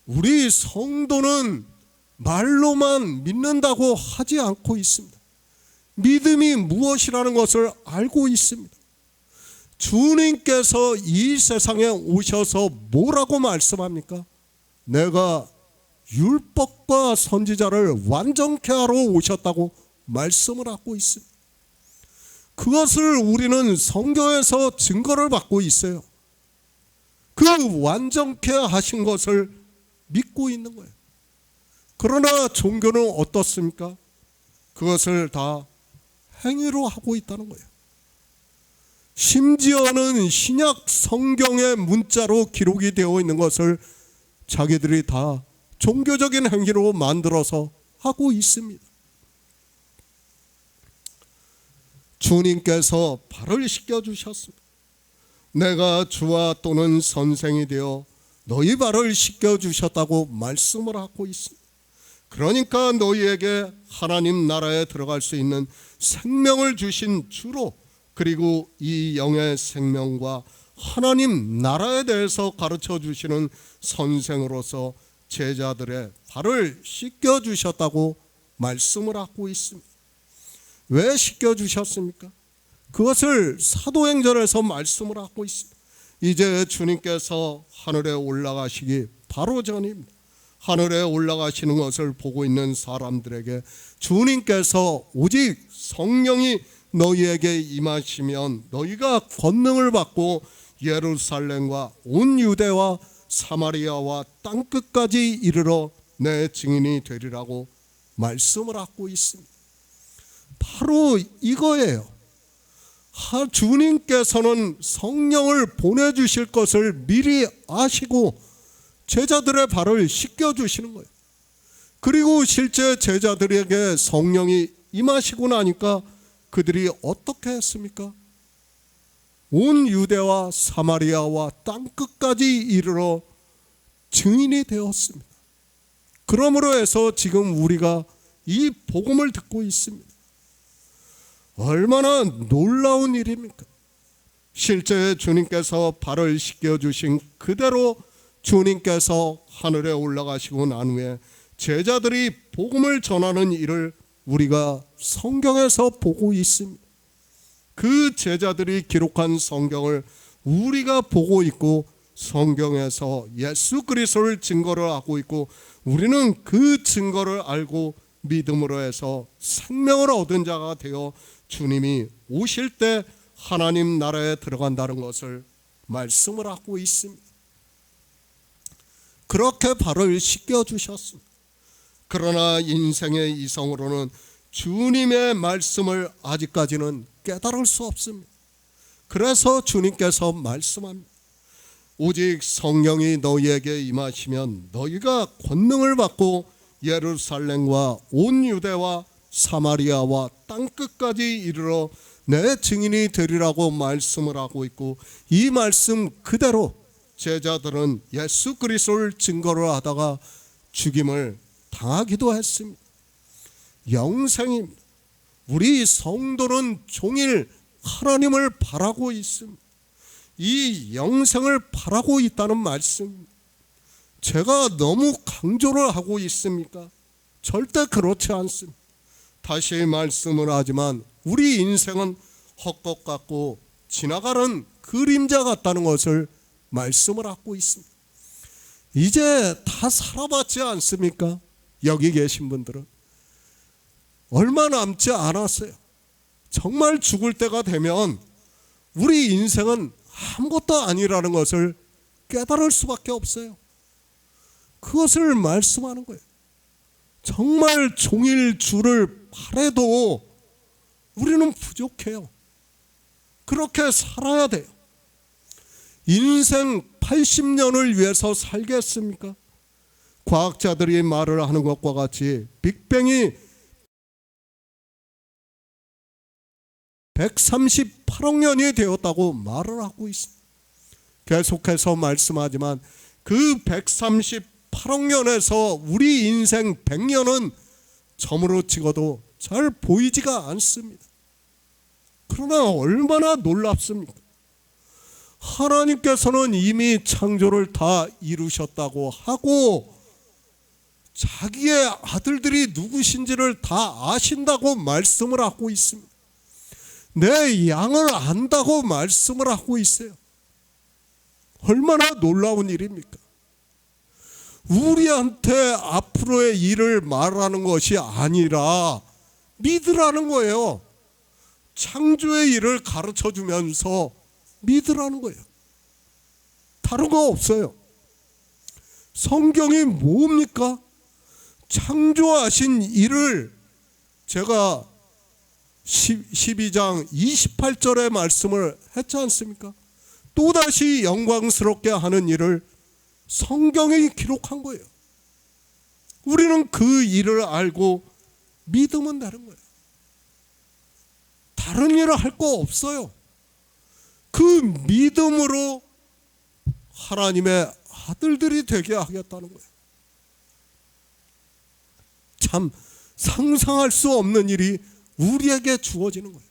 우리 성도는 말로만 믿는다고 하지 않고 있습니다. 믿음이 무엇이라는 것을 알고 있습니다. 주님께서 이 세상에 오셔서 뭐라고 말씀합니까? 내가 율법과 선지자를 완전케 하러 오셨다고 말씀을 하고 있습니다. 그것을 우리는 성경에서 증거를 받고 있어요. 그 완전케 하신 것을 믿고 있는 거예요. 그러나 종교는 어떻습니까? 그것을 다 행위로 하고 있다는 거예요. 심지어는 신약 성경의 문자로 기록이 되어 있는 것을 자기들이 다 종교적인 행위로 만들어서 하고 있습니다. 주님께서 발을 씻겨주셨습니다. 내가 주와 또는 선생이 되어 너희 발을 씻겨주셨다고 말씀을 하고 있습니다. 그러니까 너희에게 하나님 나라에 들어갈 수 있는 생명을 주신 주로, 그리고 이 영의 생명과 하나님 나라에 대해서 가르쳐 주시는 선생으로서 제자들의 발을 씻겨주셨다고 말씀을 하고 있습니다. 왜 씻겨주셨습니까? 그것을 사도행전에서 말씀을 하고 있습니다. 이제 주님께서 하늘에 올라가시기 바로 전입니다. 하늘에 올라가시는 것을 보고 있는 사람들에게 주님께서 오직 성령이 너희에게 임하시면 너희가 권능을 받고 예루살렘과 온 유대와 사마리아와 땅끝까지 이르러 내 증인이 되리라고 말씀을 하고 있습니다. 바로 이거예요. 주님께서는 성령을 보내주실 것을 미리 아시고 제자들의 발을 씻겨주시는 거예요. 그리고 실제 제자들에게 성령이 임하시고 나니까 그들이 어떻게 했습니까? 온 유대와 사마리아와 땅끝까지 이르러 증인이 되었습니다. 그러므로 해서 지금 우리가 이 복음을 듣고 있습니다. 얼마나 놀라운 일입니까? 실제 주님께서 발을 씻겨주신 그대로 주님께서 하늘에 올라가시고 난 후에 제자들이 복음을 전하는 일을 우리가 성경에서 보고 있습니다. 그 제자들이 기록한 성경을 우리가 보고 있고 성경에서 예수 그리스도를 증거를 하고 있고 우리는 그 증거를 알고 믿음으로 해서 생명을 얻은 자가 되어 주님이 오실 때 하나님 나라에 들어간다는 것을 말씀을 하고 있습니다. 그렇게 발을 씻겨주셨습니다. 그러나 인생의 이성으로는 주님의 말씀을 아직까지는 깨달을 수 없습니다. 그래서 주님께서 말씀합니다. 오직 성령이 너희에게 임하시면 너희가 권능을 받고 예루살렘과 온 유대와 사마리아와 땅끝까지 이르러 내 증인이 되리라고 말씀을 하고 있고 이 말씀 그대로 제자들은 예수 그리스도를 증거를 하다가 죽임을 당하기도 했습니다. 영생입니다. 우리 성도는 종일 하나님을 바라고 있습니다. 이 영생을 바라고 있다는 말씀 제가 너무 강조를 하고 있습니까? 절대 그렇지 않습니다. 다시 말씀을 하지만 우리 인생은 헛것 같고 지나가는 그림자 같다는 것을 말씀을 하고 있습니다. 이제 다 살아봤지 않습니까? 여기 계신 분들은 얼마 남지 않았어요. 정말 죽을 때가 되면 우리 인생은 아무것도 아니라는 것을 깨달을 수밖에 없어요. 그것을 말씀하는 거예요. 정말 종일 주를 바래도 우리는 부족해요. 그렇게 살아야 돼요. 인생 80년을 위해서 살겠습니까? 과학자들이 말을 하는 것과 같이 빅뱅이 138억 년이 되었다고 말을 하고 있습니다. 계속해서 말씀하지만 그 138억 년에서 우리 인생 100년은 점으로 찍어도 잘 보이지가 않습니다. 그러나 얼마나 놀랍습니까? 하나님께서는 이미 창조를 다 이루셨다고 하고 자기의 아들들이 누구신지를 다 아신다고 말씀을 하고 있습니다. 내 양을 안다고 말씀을 하고 있어요. 얼마나 놀라운 일입니까? 우리한테 앞으로의 일을 말하는 것이 아니라 믿으라는 거예요. 창조의 일을 가르쳐 주면서 믿으라는 거예요. 다른 거 없어요. 성경이 뭡니까? 창조하신 일을 제가 12장 28절의 말씀을 했지 않습니까? 또다시 영광스럽게 하는 일을 성경이 기록한 거예요. 우리는 그 일을 알고 믿으면 되는 거예요. 다른 일을 할 거 없어요. 그 믿음으로 하나님의 아들들이 되게 하겠다는 거예요. 참 상상할 수 없는 일이 우리에게 주어지는 거예요.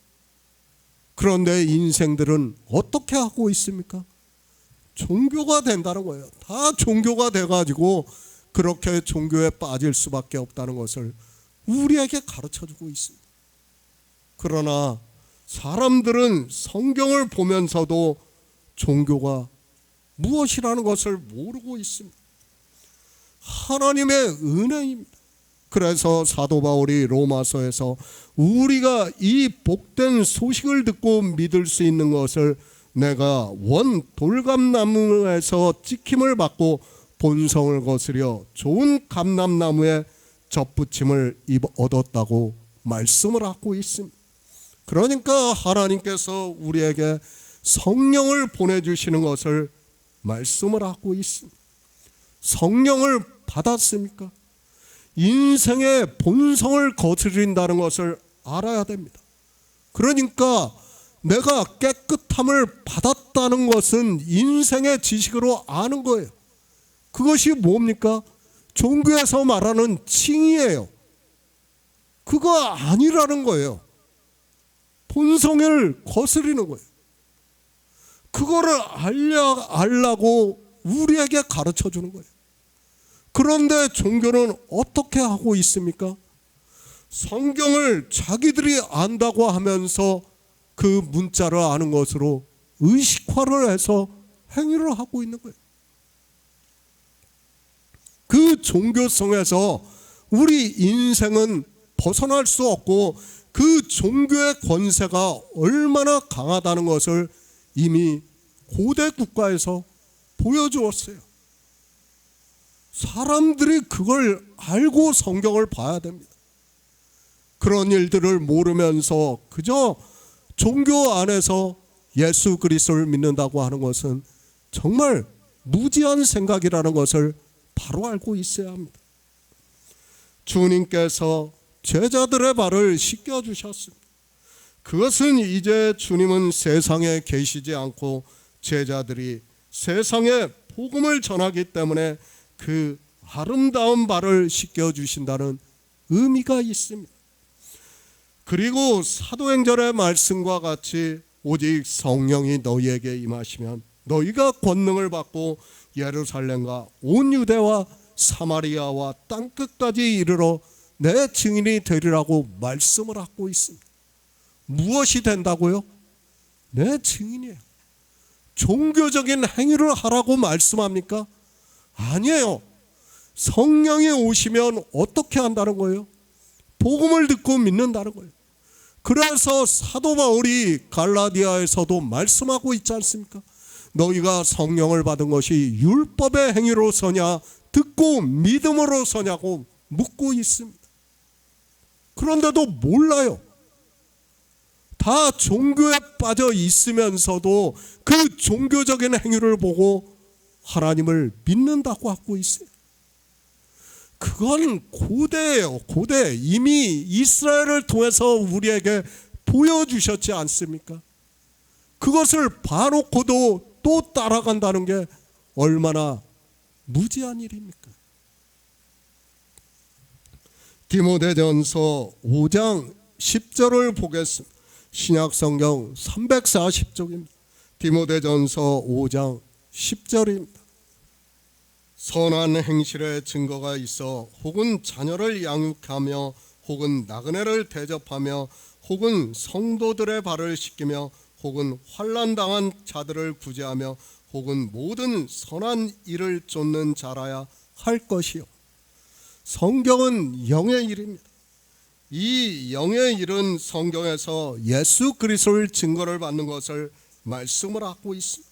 그런데 인생들은 어떻게 하고 있습니까? 종교가 된다는 거예요. 다 종교가 돼가지고 그렇게 종교에 빠질 수밖에 없다는 것을 우리에게 가르쳐주고 있습니다. 그러나 사람들은 성경을 보면서도 종교가 무엇이라는 것을 모르고 있습니다. 하나님의 은혜입니다. 그래서 사도 바울이 로마서에서 우리가 이 복된 소식을 듣고 믿을 수 있는 것을 내가 원 돌감나무에서 찍힘을 받고 본성을 거스려 좋은 감람나무에 접붙임을 얻었다고 말씀을 하고 있습니다. 그러니까 하나님께서 우리에게 성령을 보내주시는 것을 말씀을 하고 있습니다. 성령을 받았습니까? 인생의 본성을 거스린다는 것을 알아야 됩니다. 그러니까 내가 깨끗함을 받았다는 것은 인생의 지식으로 아는 거예요. 그것이 뭡니까? 종교에서 말하는 칭의예요. 그거 아니라는 거예요. 본성을 거스리는 거예요. 그거를 알라고 우리에게 가르쳐 주는 거예요. 그런데 종교는 어떻게 하고 있습니까? 성경을 자기들이 안다고 하면서 그 문자를 아는 것으로 의식화를 해서 행위를 하고 있는 거예요. 그 종교성에서 우리 인생은 벗어날 수 없고 그 종교의 권세가 얼마나 강하다는 것을 이미 고대 국가에서 보여주었어요. 사람들이 그걸 알고 성경을 봐야 됩니다. 그런 일들을 모르면서 그저 종교 안에서 예수 그리스도를 믿는다고 하는 것은 정말 무지한 생각이라는 것을 바로 알고 있어야 합니다. 주님께서 제자들의 발을 씻겨주셨습니다. 그것은 이제 주님은 세상에 계시지 않고 제자들이 세상에 복음을 전하기 때문에 그 아름다운 발을 씻겨주신다는 의미가 있습니다. 그리고 사도행전의 말씀과 같이 오직 성령이 너희에게 임하시면 너희가 권능을 받고 예루살렘과 온 유대와 사마리아와 땅끝까지 이르러 내 증인이 되리라고 말씀을 하고 있습니다. 무엇이 된다고요? 내 증인이에요. 종교적인 행위를 하라고 말씀합니까? 아니에요. 성령이 오시면 어떻게 한다는 거예요? 복음을 듣고 믿는다는 거예요. 그래서 사도 바울이 갈라디아에서도 말씀하고 있지 않습니까? 너희가 성령을 받은 것이 율법의 행위로서냐 듣고 믿음으로서냐고 묻고 있습니다. 그런데도 몰라요. 다 종교에 빠져 있으면서도 그 종교적인 행위를 보고 하나님을 믿는다고 하고 있어요. 그건 고대예요. 고대. 이미 이스라엘을 통해서 우리에게 보여주셨지 않습니까? 그것을 봐놓고도 또 따라간다는 게 얼마나 무지한 일입니까? 디모데전서 5장 10절을 보겠습니다. 신약성경 340쪽입니다. 디모데전서 5장 10절입니다. 선한 행실의 증거가 있어 혹은 자녀를 양육하며 혹은 나그네를 대접하며 혹은 성도들의 발을 씻기며 혹은 환난당한 자들을 구제하며 혹은 모든 선한 일을 쫓는 자라야 할 것이요. 성경은 영의 일입니다. 이 영의 일은 성경에서 예수 그리스도를 증거를 받는 것을 말씀을 하고 있습니다.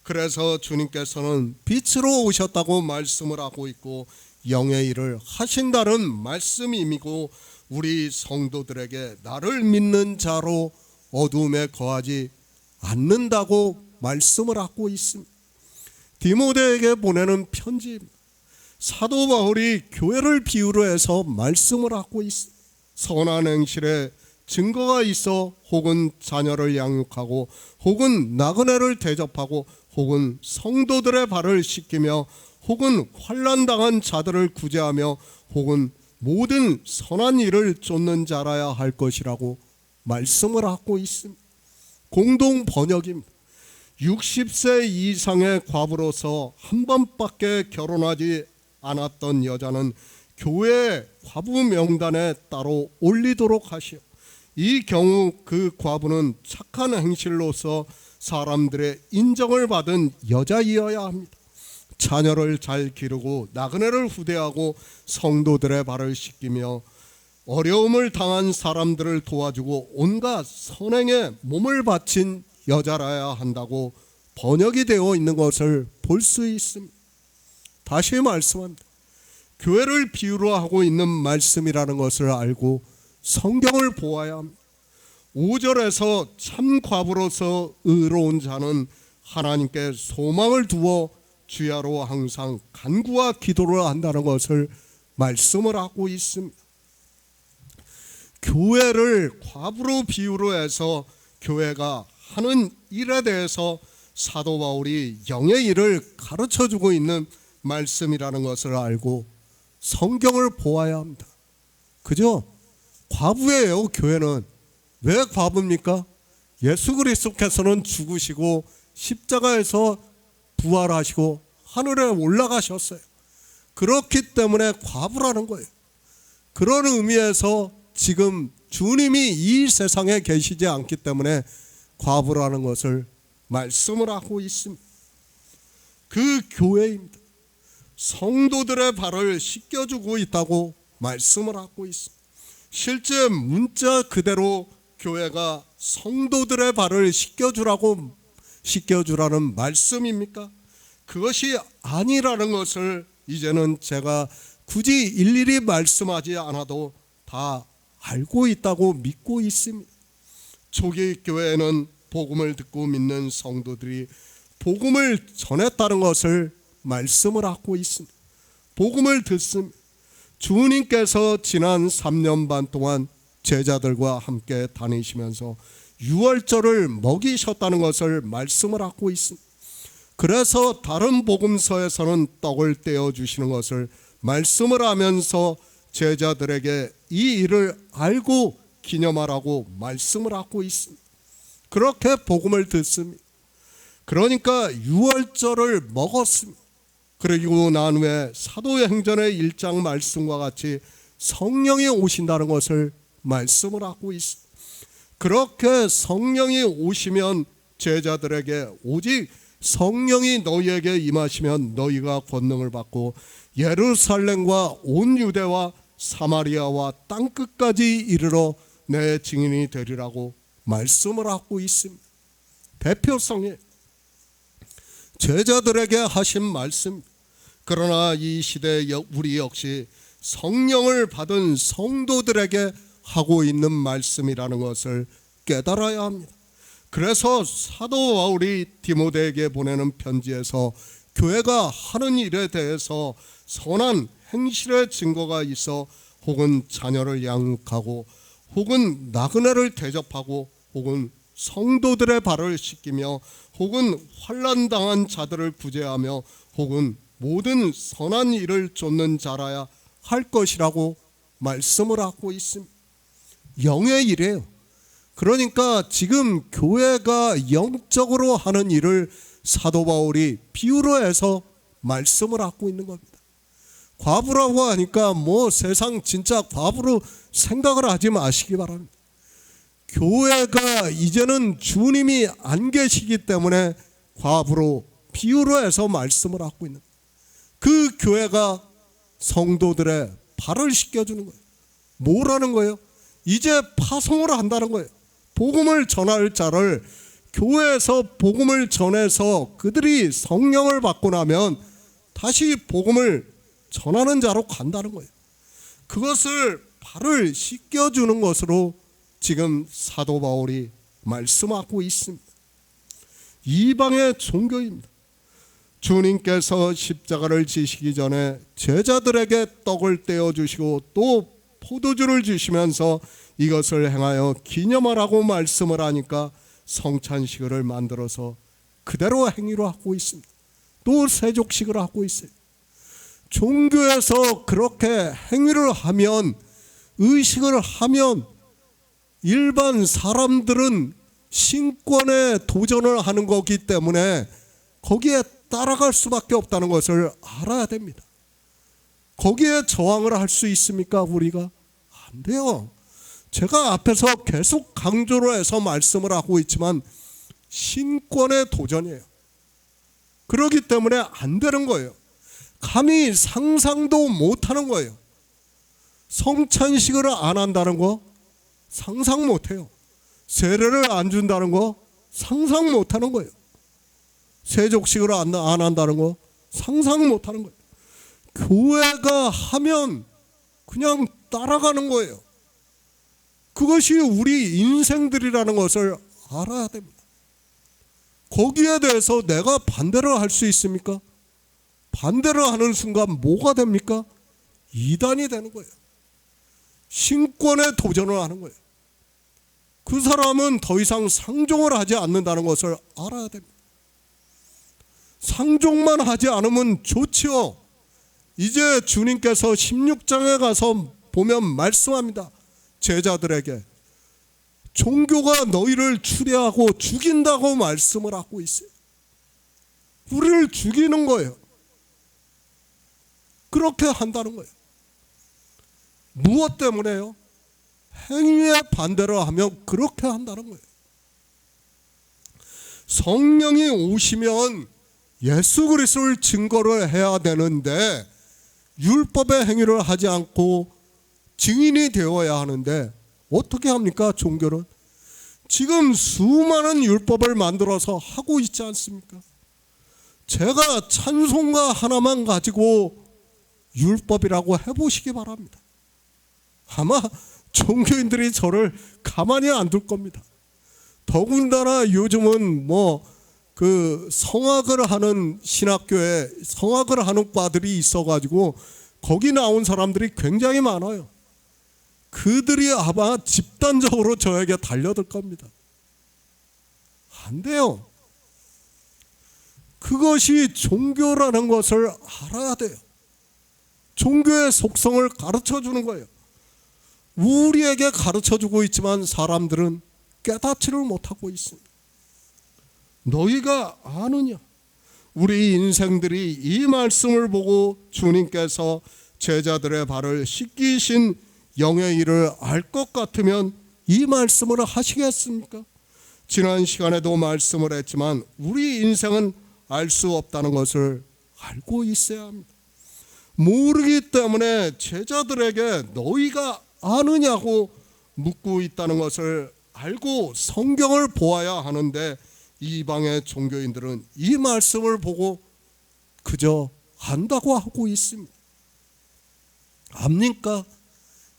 그래서 주님께서는 빛으로 오셨다고 말씀을 하고 있고 영의 일을 하신다는 말씀이고 우리 성도들에게 나를 믿는 자로 어둠에 거하지 않는다고 말씀을 하고 있습니다. 디모데에게 보내는 편지입니다. 사도 바울이 교회를 비유로 해서 말씀을 하고 있습니다. 선한 행실에 증거가 있어 혹은 자녀를 양육하고 혹은 나그네를 대접하고 혹은 성도들의 발을 씻기며 혹은 환난당한 자들을 구제하며 혹은 모든 선한 일을 쫓는 자라야 할 것이라고 말씀을 하고 있습니다. 공동 번역입니다. 60세 이상의 과부로서 한 번밖에 결혼하지 않았던 여자는 교회 과부 명단에 따로 올리도록 하시오. 이 경우 그 과부는 착한 행실로서 사람들의 인정을 받은 여자이어야 합니다. 자녀를 잘 기르고 나그네를 후대하고 성도들의 발을 씻기며 어려움을 당한 사람들을 도와주고 온갖 선행에 몸을 바친 여자라야 한다고 번역이 되어 있는 것을 볼 수 있습니다. 다시 말씀합니다. 교회를 비유로 하고 있는 말씀이라는 것을 알고 성경을 보아야 합니다. 5절에서 참 과부로서 의로운 자는 하나님께 소망을 두어 주야로 항상 간구와 기도를 한다는 것을 말씀을 하고 있습니다. 교회를 과부로 비유로 해서 교회가 하는 일에 대해서 사도 바울이 영의 일을 가르쳐주고 있는 말씀이라는 것을 알고 성경을 보아야 합니다. 그죠? 과부예요. 교회는. 왜 과부입니까? 예수 그리스도께서는 죽으시고 십자가에서 부활하시고 하늘에 올라가셨어요. 그렇기 때문에 과부라는 거예요. 그런 의미에서 지금 주님이 이 세상에 계시지 않기 때문에 과부라는 것을 말씀을 하고 있습니다. 그 교회입니다. 성도들의 발을 씻겨주고 있다고 말씀을 하고 있습니다. 실제 문자 그대로 교회가 성도들의 발을 씻겨주라는 말씀입니까? 그것이 아니라는 것을 이제는 제가 굳이 일일이 말씀하지 않아도 다 알고 있다고 믿고 있습니다. 초기 교회에는 복음을 듣고 믿는 성도들이 복음을 전했다는 것을 말씀을 하고 있습니다. 복음을 듣습니다. 주님께서 지난 3년 반 동안 제자들과 함께 다니시면서 유월절을 먹이셨다는 것을 말씀을 하고 있습니다. 그래서 다른 복음서에서는 떡을 떼어 주시는 것을 말씀을 하면서 제자들에게 이 일을 알고 기념하라고 말씀을 하고 있습니다. 그렇게 복음을 듣습니다. 그러니까 유월절을 먹었습니다. 그리고 난 후에 사도행전의 1장 말씀과 같이 성령이 오신다는 것을 말씀을 하고 있습니다. 그렇게 성령이 오시면 제자들에게 오직 성령이 너희에게 임하시면 너희가 권능을 받고 예루살렘과 온 유대와 사마리아와 땅끝까지 이르러 내 증인이 되리라고 말씀을 하고 있습니다. 대표성에 제자들에게 하신 말씀. 그러나 이 시대에 우리 역시 성령을 받은 성도들에게 하고 있는 말씀이라는 것을 깨달아야 합니다. 그래서 사도 바울이 디모데에게 보내는 편지에서 교회가 하는 일에 대해서 선한 행실의 증거가 있어 혹은 자녀를 양육하고 혹은 나그네를 대접하고 혹은 성도들의 발을 씻기며 혹은 환난당한 자들을 구제하며 혹은 모든 선한 일을 쫓는 자라야 할 것이라고 말씀을 하고 있습니다. 영의 일이에요. 그러니까 지금 교회가 영적으로 하는 일을 사도 바울이 비유로 해서 말씀을 하고 있는 겁니다. 과부라고 하니까 뭐 세상 진짜 과부로 생각을 하지 마시기 바랍니다. 교회가 이제는 주님이 안 계시기 때문에 과부로 비유로 해서 말씀을 하고 있는 거예요. 그 교회가 성도들의 발을 씻겨주는 거예요. 뭐라는 거예요? 이제 파송을 한다는 거예요. 복음을 전할 자를 교회에서 복음을 전해서 그들이 성령을 받고 나면 다시 복음을 전하는 자로 간다는 거예요. 그것을 발을 씻겨주는 것으로 지금 사도 바울이 말씀하고 있습니다. 이방의 종교입니다. 주님께서 십자가를 지시기 전에 제자들에게 떡을 떼어주시고 또 포도주를 주시면서 이것을 행하여 기념하라고 말씀을 하니까 성찬식을 만들어서 그대로 행위로 하고 있습니다. 또 세족식을 하고 있어요. 종교에서 그렇게 행위를 하면, 의식을 하면 일반 사람들은 신권에 도전을 하는 거기 때문에 거기에 따라갈 수밖에 없다는 것을 알아야 됩니다. 거기에 저항을 할 수 있습니까? 우리가? 안 돼요. 제가 앞에서 계속 강조를 해서 말씀을 하고 있지만 신권의 도전이에요. 그렇기 때문에 안 되는 거예요. 감히 상상도 못하는 거예요. 성찬식을 안 한다는 거 상상 못해요. 세례를 안 준다는 거 상상 못하는 거예요. 세족식을 안 한다는 거 상상 못하는 거예요. 교회가 하면 그냥 따라가는 거예요. 그것이 우리 인생들이라는 것을 알아야 됩니다. 거기에 대해서 내가 반대를 할 수 있습니까? 반대를 하는 순간 뭐가 됩니까? 이단이 되는 거예요. 신권에 도전을 하는 거예요. 그 사람은 더 이상 상종을 하지 않는다는 것을 알아야 됩니다. 상종만 하지 않으면 좋지요. 이제 주님께서 16장에 가서 보면 말씀합니다. 제자들에게 종교가 너희를 추리하고 죽인다고 말씀을 하고 있어요. 우리를 죽이는 거예요. 그렇게 한다는 거예요. 무엇 때문에요? 행위에 반대를 하면 그렇게 한다는 거예요. 성령이 오시면 예수 그리스도를 증거를 해야 되는데 율법의 행위를 하지 않고 증인이 되어야 하는데 어떻게 합니까? 종교는 지금 수많은 율법을 만들어서 하고 있지 않습니까? 제가 찬송가 하나만 가지고 율법이라고 해보시기 바랍니다. 아마 종교인들이 저를 가만히 안 둘 겁니다. 더군다나 요즘은 성악을 하는 신학교에 성악을 하는 과들이 있어가지고 거기 나온 사람들이 굉장히 많아요. 그들이 아마 집단적으로 저에게 달려들 겁니다. 안 돼요. 그것이 종교라는 것을 알아야 돼요. 종교의 속성을 가르쳐 주는 거예요. 우리에게 가르쳐 주고 있지만 사람들은 깨닫지를 못하고 있습니다. 너희가 아느냐? 우리 인생들이 이 말씀을 보고 주님께서 제자들의 발을 씻기신 영의 일을 알 것 같으면 이 말씀을 하시겠습니까? 지난 시간에도 말씀을 했지만 우리 인생은 알 수 없다는 것을 알고 있어야 합니다. 모르기 때문에 제자들에게 너희가 아느냐고 묻고 있다는 것을 알고 성경을 보아야 하는데 이방의 종교인들은 이 말씀을 보고 그저 안다고 하고 있습니다. 압니까?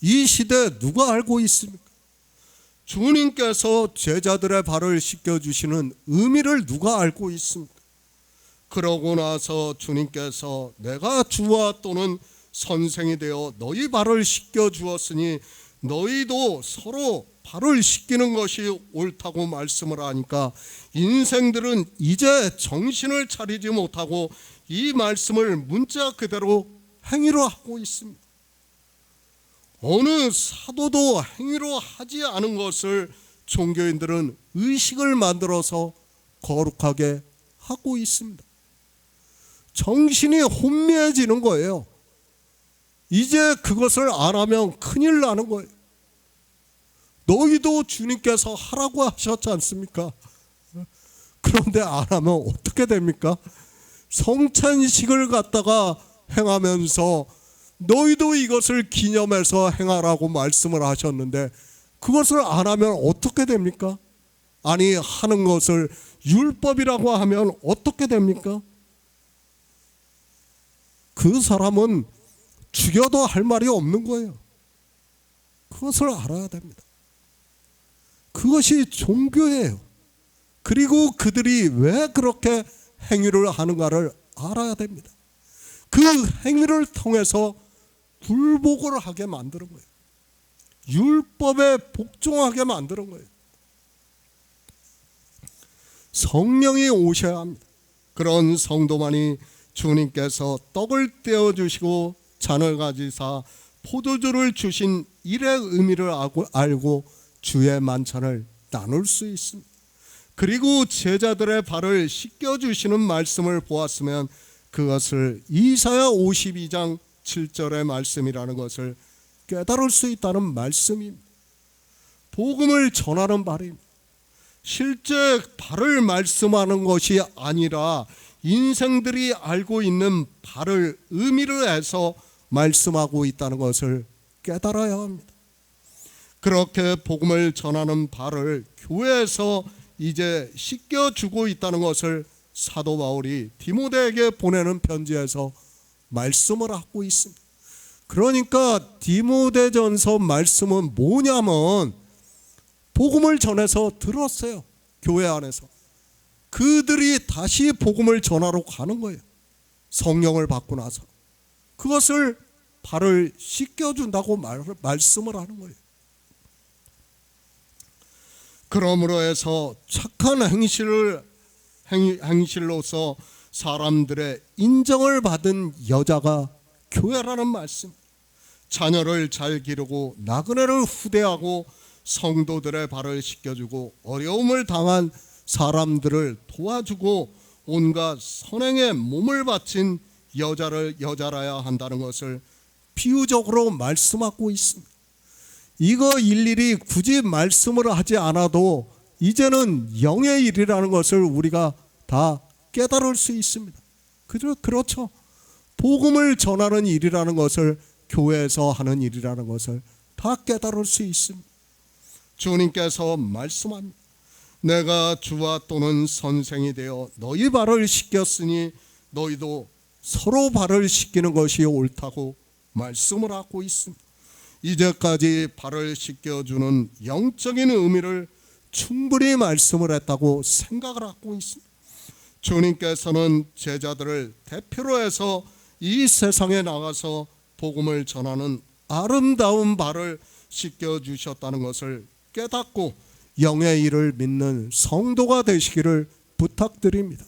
이 시대 누가 알고 있습니까? 주님께서 제자들의 발을 씻겨주시는 의미를 누가 알고 있습니까? 그러고 나서 주님께서 내가 주와 또는 선생이 되어 너희 발을 씻겨주었으니 너희도 서로 발을 씻기는 것이 옳다고 말씀을 하니까 인생들은 이제 정신을 차리지 못하고 이 말씀을 문자 그대로 행위로 하고 있습니다. 어느 사도도 행위로 하지 않은 것을 종교인들은 의식을 만들어서 거룩하게 하고 있습니다. 정신이 혼미해지는 거예요. 이제 그것을 안 하면 큰일 나는 거예요. 너희도 주님께서 하라고 하셨지 않습니까? 그런데 안 하면 어떻게 됩니까? 성찬식을 갖다가 행하면서 너희도 이것을 기념해서 행하라고 말씀을 하셨는데 그것을 안 하면 어떻게 됩니까? 아니 하는 것을 율법이라고 하면 어떻게 됩니까? 그 사람은 죽여도 할 말이 없는 거예요. 그것을 알아야 됩니다. 그것이 종교예요. 그리고 그들이 왜 그렇게 행위를 하는가를 알아야 됩니다. 그 행위를 통해서 굴복을 하게 만드는 거예요. 율법에 복종하게 만드는 거예요. 성령이 오셔야 합니다. 그런 성도만이 주님께서 떡을 떼어주시고 잔을 가지사 포도주를 주신 일의 의미를 알고 주의 만찬을 나눌 수 있습니다. 그리고 제자들의 발을 씻겨주시는 말씀을 보았으면 그것을 이사야 52장 7절의 말씀이라는 것을 깨달을 수 있다는 말씀입니다. 복음을 전하는 발입니다. 실제 발을 말씀하는 것이 아니라 인생들이 알고 있는 바를 의미를 해서 말씀하고 있다는 것을 깨달아야 합니다. 그렇게 복음을 전하는 바를 교회에서 이제 씻겨주고 있다는 것을 사도 바울이 디모데에게 보내는 편지에서 말씀을 하고 있습니다. 그러니까 디모데전서 말씀은 뭐냐면 복음을 전해서 들었어요. 교회 안에서. 그들이 다시 복음을 전하러 가는 거예요. 성령을 받고 나서. 그것을 발을 씻겨준다고 말씀을 하는 거예요. 그러므로 해서 착한 행실로서 사람들의 인정을 받은 여자가 교회라는 말씀. 자녀를 잘 기르고 나그네를 후대하고 성도들의 발을 씻겨주고 어려움을 당한 사람들을 도와주고 온갖 선행에 몸을 바친 여자라야 한다는 것을 비유적으로 말씀하고 있습니다. 이거 일일이 굳이 말씀을 하지 않아도 이제는 영의 일이라는 것을 우리가 다 깨달을 수 있습니다. 그렇죠. 복음을 전하는 일이라는 것을, 교회에서 하는 일이라는 것을 다 깨달을 수 있습니다. 주님께서 말씀합니다. 내가 주와 또는 선생이 되어 너희 발을 씻겼으니 너희도 서로 발을 씻기는 것이 옳다고 말씀을 하고 있습니다. 이제까지 발을 씻겨주는 영적인 의미를 충분히 말씀을 했다고 생각을 하고 있습니다. 주님께서는 제자들을 대표로 해서 이 세상에 나가서 복음을 전하는 아름다운 발을 씻겨주셨다는 것을 깨닫고 영의 일을 믿는 성도가 되시기를 부탁드립니다.